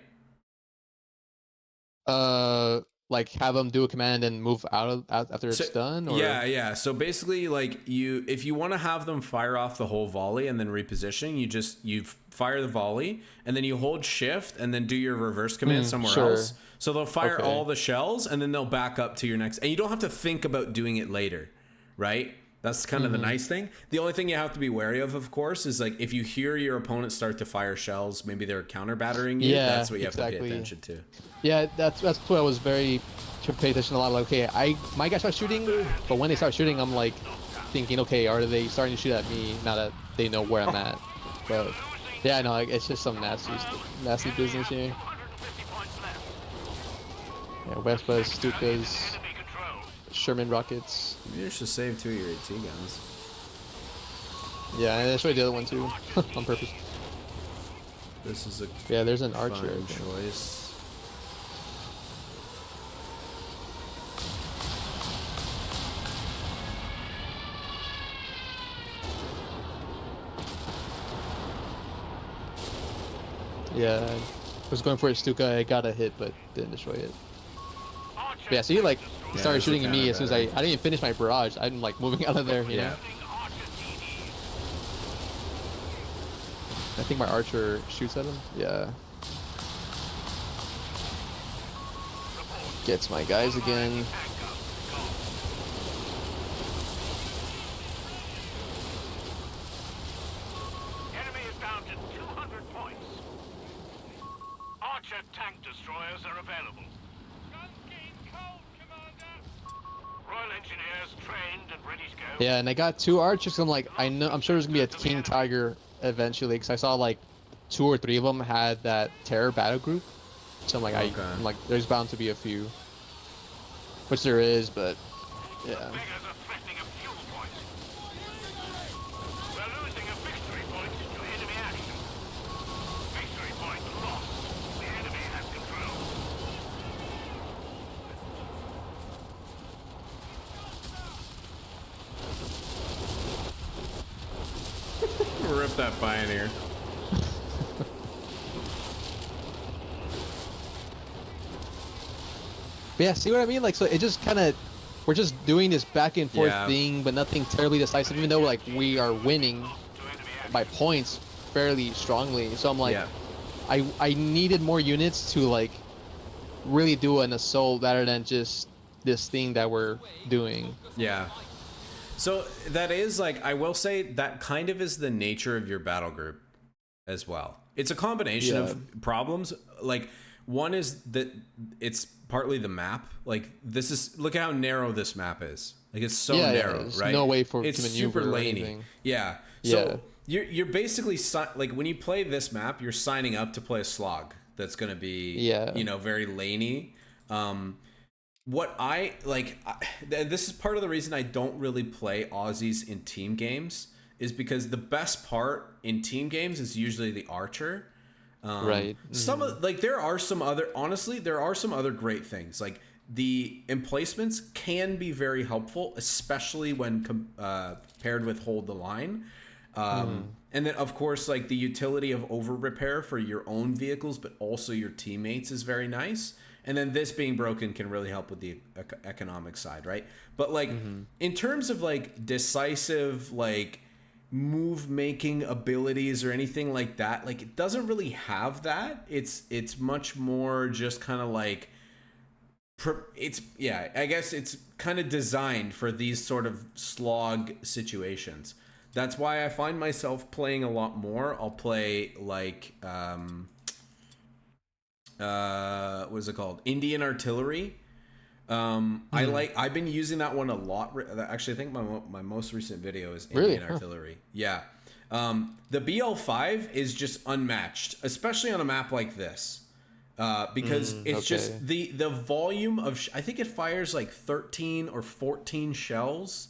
Like have them do a command and move out after So, it's done, or yeah. So basically, like if you want to have them fire off the whole volley and then reposition, you fire the volley and then you hold shift and then do your reverse command somewhere sure. else. So they'll fire Okay. all the shells and then they'll back up to your next, and you don't have to think about doing it later, right? That's kind of the nice thing. The only thing you have to be wary of course, is like if you hear your opponent start to fire shells, maybe they're counter battering you. Yeah, That's what you have to pay exactly. attention to. Yeah, that's what I was very to pay attention a lot. Like, okay, my guys start shooting, but when they start shooting, I'm like thinking, okay, are they starting to shoot at me now that they know where I'm at? But yeah, no, like, it's just some nasty business here. 250 points left. Yeah, Vespas, Stukas, Enemy control. Sherman rockets. Maybe you should save 2 of your AT guns. Yeah, and that's right, the other one too, on purpose. This is a Yeah, there's an archer. fine choice. Yeah, I was going for a Stuka. I got a hit, but didn't destroy it. Archer But yeah, so he like Yeah, started there's a shooting at me counter as soon as I didn't even finish my barrage. I'm like moving out of there, you know. Archer DD. I think my archer shoots at him. Yeah. Gets my guys again. Enemy is down to 200 points. Archer tank destroyers are available. Guns getting cold, Commander. Royal Engineers trained and ready to go. Yeah, and I got 2 archers. I'm like, I'm sure there's gonna be a King Tiger eventually, because I saw like 2 or 3 of them had that terror battle group. So I'm like, Okay. I'm like, there's bound to be a few, which there is, but yeah. Beggars are threatening a fuel point. We're losing a victory point to enemy action. Victory point lost. The enemy has control. Rip that Pioneer. But yeah, see what I mean? Like, so it just kind of, we're just doing this back and forth Yeah. thing, but nothing terribly decisive, even though like we are winning To enemy action. by points fairly strongly. So I'm like, Yeah. I needed more units to like really do an assault rather than just this thing that we're doing. Yeah. So that is like, I will say that kind of is the nature of your battle group as well. It's a combination Yeah. of problems. Like one is that it's partly the map. Like this is, look how narrow this map is. Like it's so Yeah, yeah, narrow, there's right? no way for it's to maneuver super or laney. anything. Yeah. Yeah. So you're basically like when you play this map, you're signing up to play a slog that's going to be Yeah. you know, very laney. What I like, this is part of the reason I don't really play Aussies in team games, is because the best part in team games is usually the archer. Right. Some of, like there are some other, honestly, there are some other great things. Like the emplacements can be very helpful, especially when paired with hold the line. And then of course, like the utility of over repair for your own vehicles, but also your teammates is very nice. And then this being broken can really help with the economic side, right? But like in terms of like decisive, like move making abilities or anything like that, like it doesn't really have that. It's much more just kind of like it's, yeah, I guess it's kind of designed for these sort of slog situations. That's why I find myself playing a lot more. I'll play like what is it called? Indian Artillery. I've been using that one a lot. Actually, I think my most recent video is Indian Really? Artillery. Yeah. The BL5 is just unmatched, especially on a map like this. Because it's just the volume of I think it fires like 13 or 14 shells.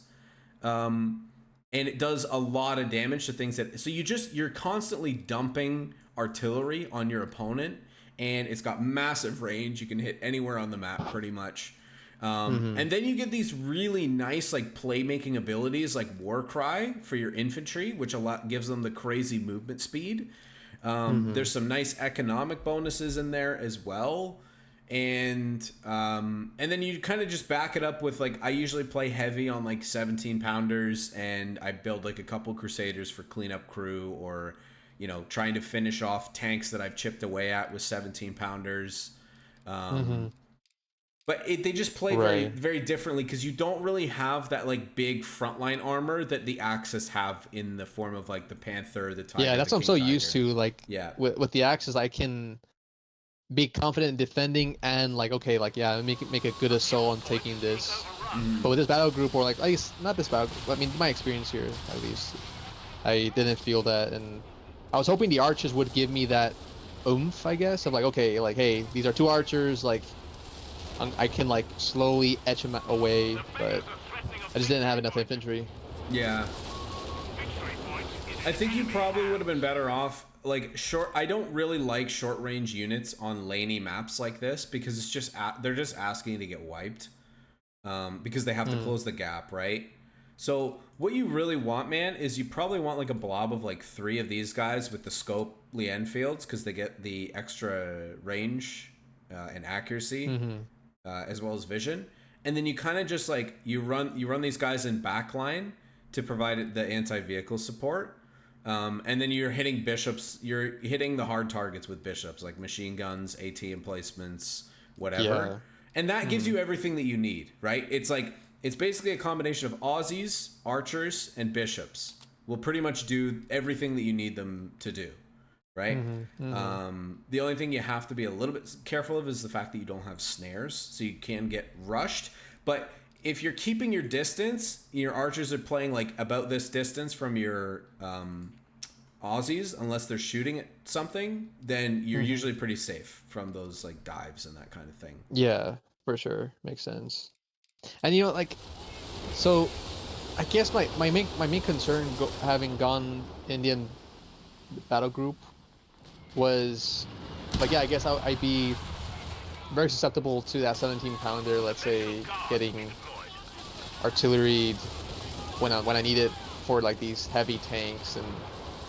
and it does a lot of damage to things that. So you're constantly dumping artillery on your opponent, and it's got massive range. You can hit anywhere on the map pretty much. And then you get these really nice like playmaking abilities like War Cry for your infantry, which gives them the crazy movement speed. There's some nice economic bonuses in there as well. And then you kind of just back it up with like, I usually play heavy on like 17 pounders, and I build like a couple Crusaders for cleanup crew, or, you know, trying to finish off tanks that I've chipped away at with 17 pounders. But they just play very, very differently, because you don't really have that like big frontline armor that the Axis have in the form of like the Panther, the Tiger. Yeah, that's what I'm so used to. Like, yeah, with the Axis, I can be confident in defending and like, okay, like, yeah, make a good assault on taking this. But with this battle group, or like, at least not this battle group, I mean, my experience here, at least, I didn't feel that, and I was hoping the archers would give me that oomph, I guess, of like, okay, like, hey, these are 2 archers, like, I can like slowly etch them away, but I just didn't have enough infantry. Yeah. I think you probably would have been better off like I don't really like short range units on laney maps like this, because it's just they're just asking to get wiped, because they have to close the gap, right? So what you really want, man, is you probably want like a blob of like 3 of these guys with the scope Lee Enfields, because they get the extra range and accuracy. As well as vision, and then you kind of just like you run these guys in backline to provide the anti-vehicle support, and then you're hitting bishops. You're hitting the hard targets with bishops, like machine guns, AT emplacements, whatever, and that gives you everything that you need, right? It's basically a combination of Aussies, archers, and bishops will pretty much do everything that you need them to do. Right? The only thing you have to be a little bit careful of is the fact that you don't have snares, so you can get rushed. But if you're keeping your distance, your archers are playing like about this distance from your Aussies, unless they're shooting at something, then you're usually pretty safe from those like dives and that kind of thing. Yeah, for sure. Makes sense. And you know, like, so I guess my main concern having gone Indian battle group was like, yeah, I guess I'd be very susceptible to that 17 pounder, let's say, getting artillery when I need it for like these heavy tanks, and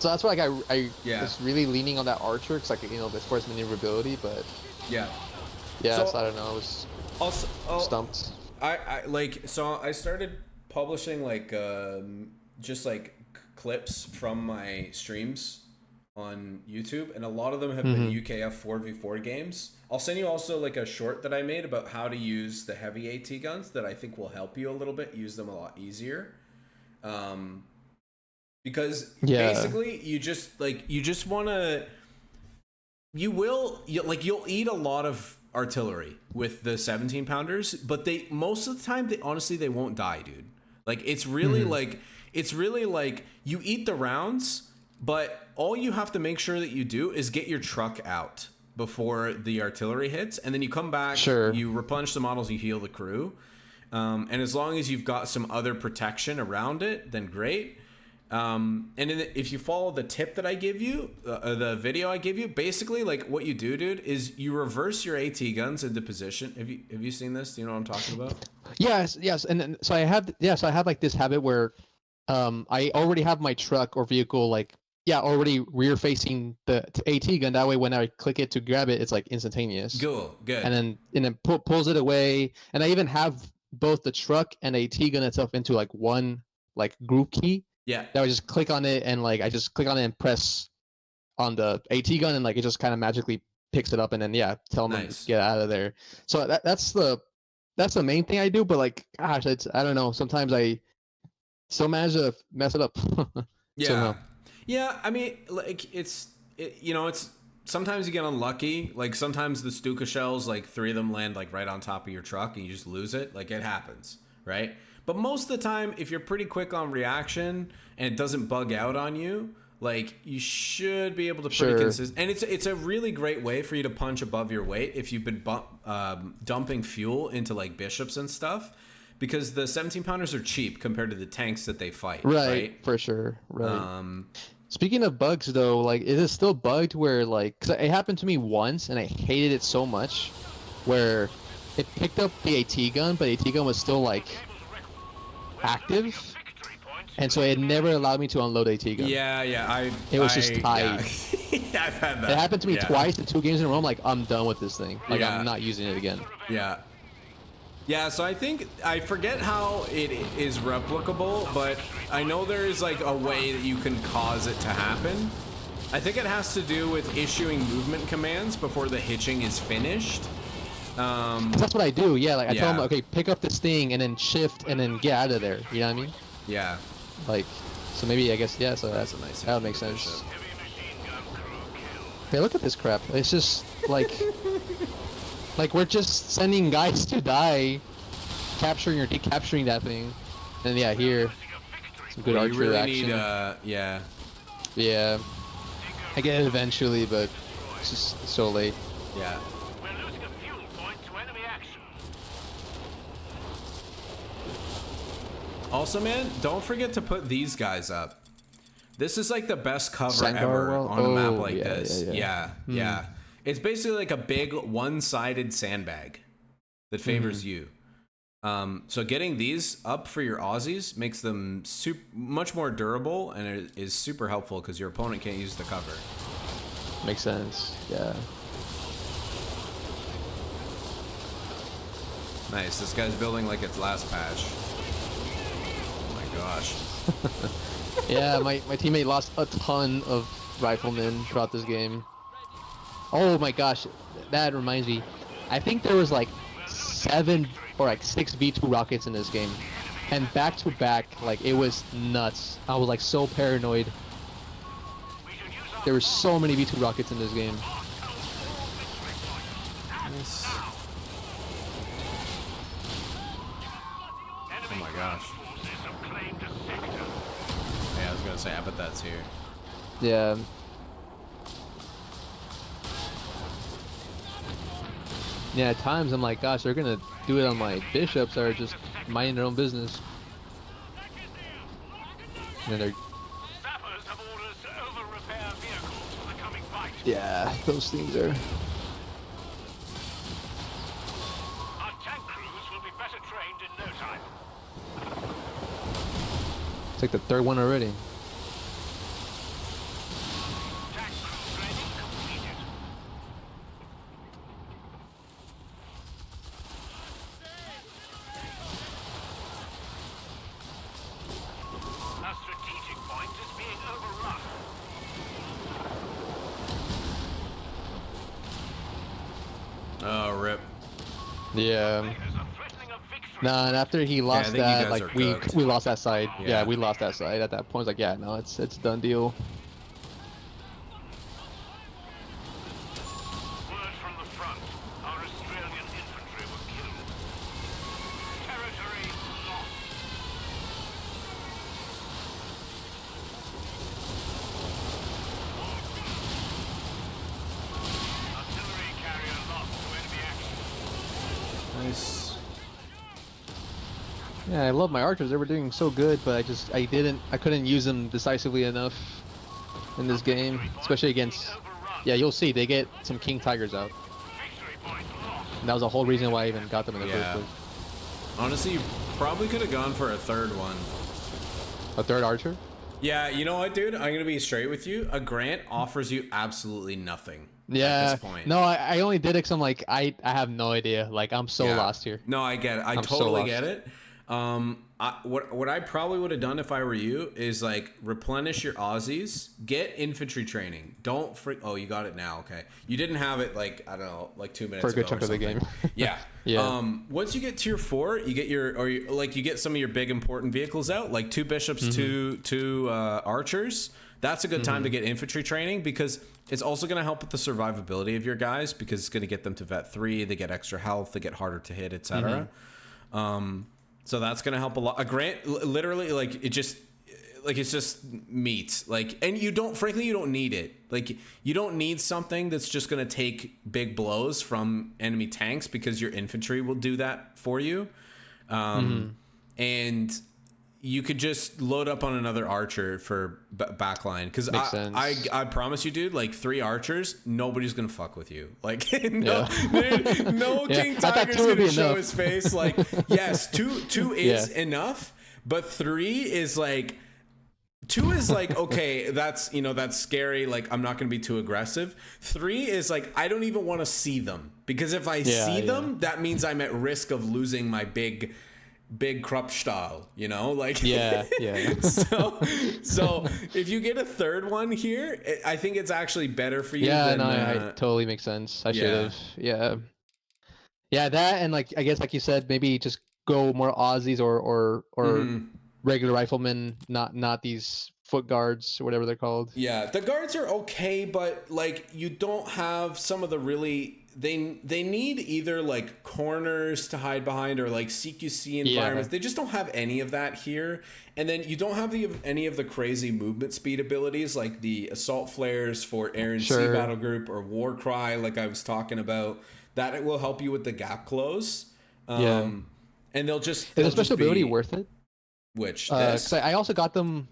so that's why like I was really leaning on that archer, because like, you know, this force maneuverability, but so I don't know, I was also stumped. I started publishing like just like clips from my streams on YouTube, and a lot of them have been UKF 4v4 games. I'll send you also like a short that I made about how to use the heavy AT guns that I think will help you a little bit, use them a lot easier. Because basically you just want to, you'll eat a lot of artillery with the 17 pounders, but most of the time they won't die, dude. Like it's really like you eat the rounds, but all you have to make sure that you do is get your truck out before the artillery hits, and then you come back, you replenish the models, you heal the crew, and as long as you've got some other protection around it, then great. And if you follow the tip that I give you, the video I give you, basically like what you do, dude, is you reverse your AT guns into position. Have you seen this? Do you know what I'm talking about? Yes, and so I have like this habit where I already have my truck or vehicle like already rear facing the AT gun. That way, when I click it to grab it, it's like instantaneous. Good. And then pulls it away. And I even have both the truck and AT gun itself into like one like group key. Yeah. That I just click on it, and like I just click on it and press on the AT gun, and like it just kind of magically picks it up, and then tell them to get out of there. So that's the main thing I do. But like, gosh, I don't know. Sometimes I still manage to mess it up. Yeah, I mean, like it's sometimes you get unlucky. Like sometimes the Stuka shells, like 3 of them land like right on top of your truck, and you just lose it. Like it happens, right? But most of the time, if you're pretty quick on reaction and it doesn't bug out on you, like you should be able to pretty consistent. And it's a really great way for you to punch above your weight if you've been dumping fuel into like bishops and stuff. because the 17 pounders are cheap compared to the tanks that they fight. Right, for sure. Right. Um, Speaking of bugs, though, like, is it still bugged where, like, because it happened to me once and I hated it so much, where it picked up the AT gun, but the AT gun was still, like, active, and so it never allowed me to unload AT gun. yeah. It was just tied. Yeah, I've had that. It happened to me twice in 2 games in a row. I'm like, I'm done with this thing. Like, Yeah. I'm not using it again. Yeah. Yeah, so I forget how it is replicable, but I know there is like a way that you can cause it to happen. I think it has to do with issuing movement commands before the hitching is finished. 'Cause that's what I do. Yeah, like I tell Yeah. them, okay, pick up this thing and then shift and then get out of there. You know what I mean? Yeah. Like, so maybe I guess so That's a nice that would make sense. bishop. Hey, look at this crap. It's just like, like we're just sending guys to die, capturing or decapturing that thing, and yeah, here, some good Well, archer you really action. need, yeah. Yeah, I get it eventually, but it's just so late. Yeah. We're losing a fuel point to enemy action. Also, man, don't forget to put these guys up. This is like the best cover Sandgar ever well? on a map Oh, like yeah, this. yeah. Yeah. It's basically like a big one-sided sandbag that favors you. So getting these up for your Aussies makes them much more durable, and it is super helpful because your opponent can't use the cover. Makes sense. Yeah. Nice. This guy's building like its last patch. Oh my gosh. Yeah, my teammate lost a ton of riflemen throughout this game. Oh my gosh, that reminds me. I think there was like 7 or like 6 V2 rockets in this game. And back to back, like it was nuts. I was like so paranoid. There were so many V2 rockets in this game. Nice. Oh my gosh. Yeah, I was gonna say, I bet that's here. Yeah. Yeah, at times I'm like, gosh, they're gonna do it on my bishops that are just minding their own business. And they're, Sappers have orders to over-repair vehicles for the coming fight. yeah, those things are. Our tank crews will be better trained in no time. It's like the 3rd one already. Tank crew training completed. Our strategic point is being overrun. Oh, rip. Yeah. There's a threatening of victory. Nah, and after he lost think you that, guys like are we cooked. lost that side. Yeah. Yeah, we lost that side at that point. It's like, yeah, no, it's done deal. Word from the front. Our Australian infantry were killed. Territory lost. Artillery carrier lost to enemy action. Nice. Yeah, I love my archers. They were doing so good, but I couldn't use them decisively enough in this game, especially against. Yeah, you'll see they get some King Tigers out. Victory point lost. And that was the whole reason why I even got them in the Yeah. first place. Honestly, you probably could have gone for a third one. A 3rd archer? Yeah, you know what, dude? I'm gonna be straight with you. A grant offers you absolutely nothing at Yeah. this point. No, I only did it because I'm like, I have no idea. Like, I'm so Yeah. lost here. No, I get it. I I'm so totally lost. get it. What I probably would have done if I were you is like replenish your Aussies, get infantry training. Don't freak. Oh, you got it now. Okay, you didn't have it like, I don't know, like 2 minutes For a good ago chunk or of the something. game. Yeah. Yeah. Once you get tier 4, you get you get some of your big important vehicles out, like 2 bishops, two archers. That's a good time to get infantry training because it's also going to help with the survivability of your guys because it's going to get them to vet 3. They get extra health. They get harder to hit, etc. So that's going to help a lot. A grant, literally, like it's just meat. Like, and you don't need it. Like, you don't need something that's just going to take big blows from enemy tanks because your infantry will do that for you. And you could just load up on another archer for backline, because I promise you, dude, like 3 archers, nobody's gonna fuck with you. Like no King Tiger's gonna show his face. Like yes, two is enough, but 3 is like 2 is like, okay, that's scary. Like I'm not gonna be too aggressive. 3 is like I don't even want to see them, because if I see them, that means I'm at risk of losing my big Krupp style, like so if you get a 3rd one here, I think it's actually better for you. It totally makes sense. I should have that, and like I guess like you said, maybe just go more Aussies or regular riflemen, not these foot guards or whatever they're called. The guards are okay, but like you don't have some of the really they need either like corners to hide behind or like CQC environments. They just don't have any of that here. And then you don't have any of the crazy movement speed abilities like the assault flares for Air and Sea Battle Group or War Cry, like I was talking about. That it will help you with the gap close. And they'll just... Is the special ability worth it? Which? Because I also got them...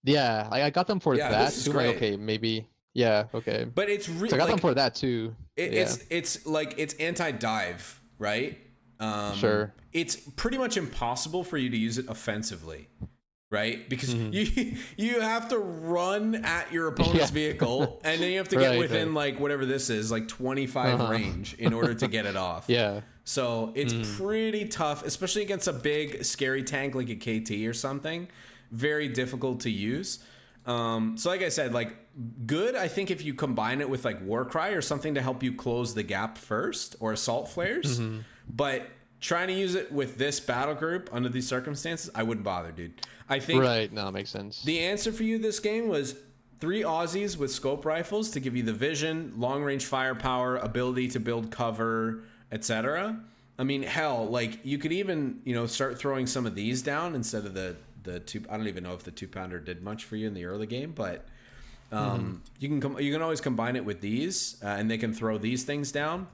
Yeah, I got them for that too. Like, okay, maybe... Yeah, okay. But it's really... So I got them for that too. It's like, it's anti-dive, right? It's pretty much impossible for you to use it offensively, right? Because you have to run at your opponent's vehicle, and then you have to get within like whatever this is, like 25 range in order to get it off. So it's pretty tough, especially against a big scary tank like a KT or something. Very difficult to use. So like I said, like good, I think if you combine it with like War Cry or something to help you close the gap first, or assault flares, but trying to use it with this battle group under these circumstances, I wouldn't bother, dude. I think makes sense. The answer for you this game was 3 Aussies with scope rifles to give you the vision, long range firepower, ability to build cover, etc. I mean, hell, like you could even, start throwing some of these down instead of the 2. I don't even know if the 2-pounder did much for you in the early game, but you can always combine it with these, and they can throw these things down.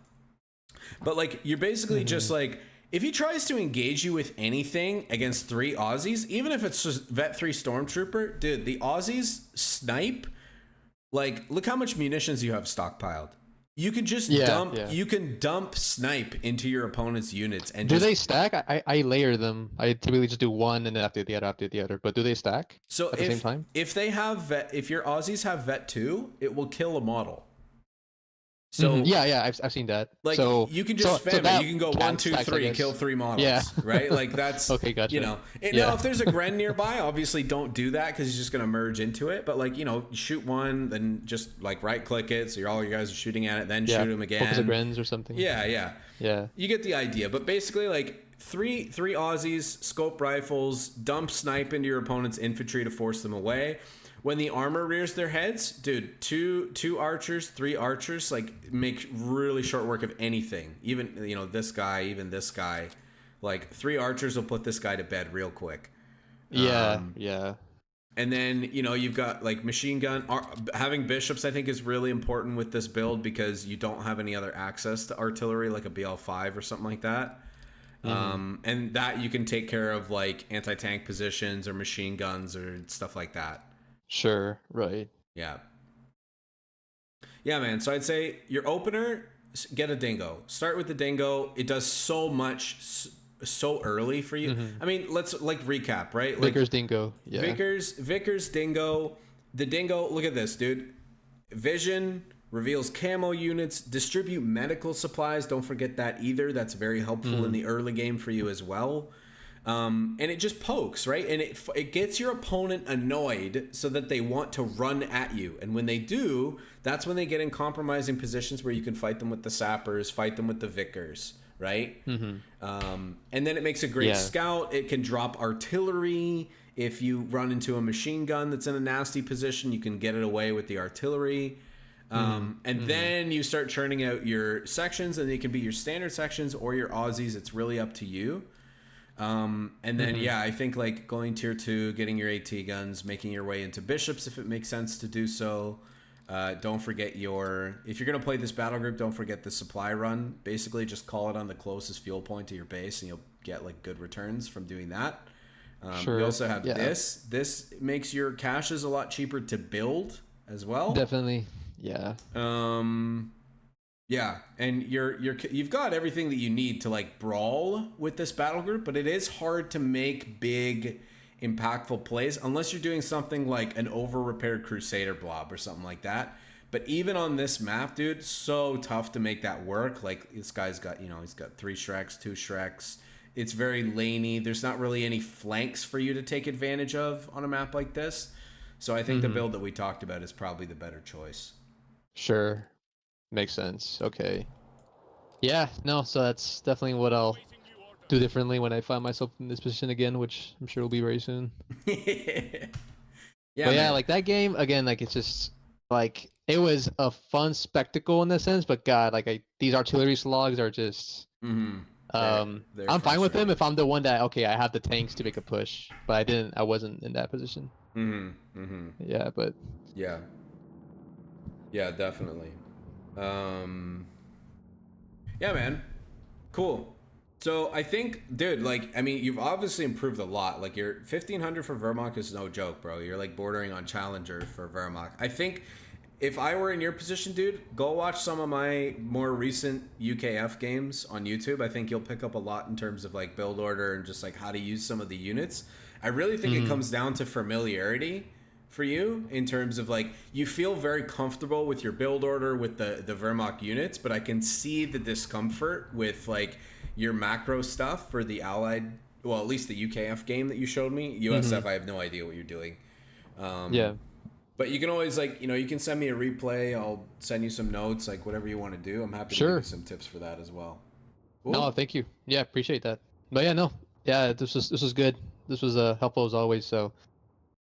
But like you're basically just like, if he tries to engage you with anything against 3 Aussies, even if it's just Vet 3 Stormtrooper, dude, the Aussies snipe. Like, look how much munitions you have stockpiled. You can just you can dump snipe into your opponent's units. And do they stack? I layer them. I typically just do one and then after the other. But do they stack? So at the same time? If they have if your Aussies have Vet 2, it will kill a model. So I've seen that. Like, so you can just spam it. You can go 1, 2, 3, kill 3 models. Right? Like that's okay. Gotcha. Now if there's a Gren nearby, obviously don't do that because he's just gonna merge into it. But like shoot one, then just like right click it, so all you guys are shooting at it, then shoot him again. Focus the Grens or something. Yeah. You get the idea. But basically, like three Aussies, scope rifles, dump snipe into your opponent's infantry to force them away. When the armor rears their heads, dude, two archers, 3 archers, like make really short work of anything. Even this guy, like 3 archers will put this guy to bed real quick. Yeah. And then you've got like machine gun. Having bishops, I think, is really important with this build because you don't have any other access to artillery like a BL5 or something like that. And that you can take care of like anti-tank positions or machine guns or stuff like that. Sure, right. Yeah, man. So I'd say your opener, get a dingo. Start with the dingo. It does so much so early for you. I mean, let's like recap, right? Like, Vickers dingo. Yeah. Vickers dingo. The dingo, look at this, dude. Vision, reveals camo units, distribute medical supplies. Don't forget that either. That's very helpful in the early game for you as well. And it just pokes, right? And it gets your opponent annoyed so that they want to run at you. And when they do, that's when they get in compromising positions where you can fight them with the sappers, fight them with the Vickers, right? And then it makes a great scout. It can drop artillery. If you run into a machine gun that's in a nasty position, you can get it away with the artillery. And then you start churning out your sections, and they can be your standard sections or your Aussies. It's really up to you. And then, I think like going tier 2, getting your AT guns, making your way into bishops if it makes sense to do so. Don't forget if you're going to play this battle group, don't forget the supply run. Basically just call it on the closest fuel point to your base and you'll get like good returns from doing that. Sure. You also have Yeah. this. This makes your caches a lot cheaper to build as well. Definitely. Yeah. Yeah, and you've got everything that you need to like brawl with this battle group, but it is hard to make big, impactful plays unless you're doing something like an over-repaired Crusader blob or something like that. But even on this map, dude, so tough to make that work. Like this guy's got, he's got 3 Shreks, 2 Shreks. It's very laney. There's not really any flanks for you to take advantage of on a map like this. So I think the build that we talked about is probably the better choice. Sure. Makes sense. Okay. Yeah, no, so that's definitely what I'll do differently when I find myself in this position again, which I'm sure will be very soon. Yeah, But yeah, man. like that game again, like it's just like it was a fun spectacle in that sense. But God, like these artillery slugs are just. They're I'm fine with them frustrating. if I'm the one that I have the tanks to make a push, but I wasn't in that position. Yeah, but Yeah. Yeah, definitely. Yeah, man. Cool. So I think, dude, like, I mean, you've obviously improved a lot. Like, your 1500 for Wehrmacht is no joke, bro. You're like bordering on Challenger for Wehrmacht. I think if I were in your position, dude, go watch some of my more recent UKF games on YouTube. I think you'll pick up a lot in terms of like build order and just like how to use some of the units. I really think it comes down to familiarity for you in terms of like you feel very comfortable with your build order with the Wehrmacht units, but I can see the discomfort with like your macro stuff for the Allied, well, at least the UKF game that you showed me. USF, I have no idea what you're doing. yeah, But you can always like, you can send me a replay. I'll send you some notes, like whatever you want to do. I'm happy to give you some tips for that as well. Cool. No, thank you. Yeah, appreciate that. But yeah, no, yeah, this was good. This was helpful as always. So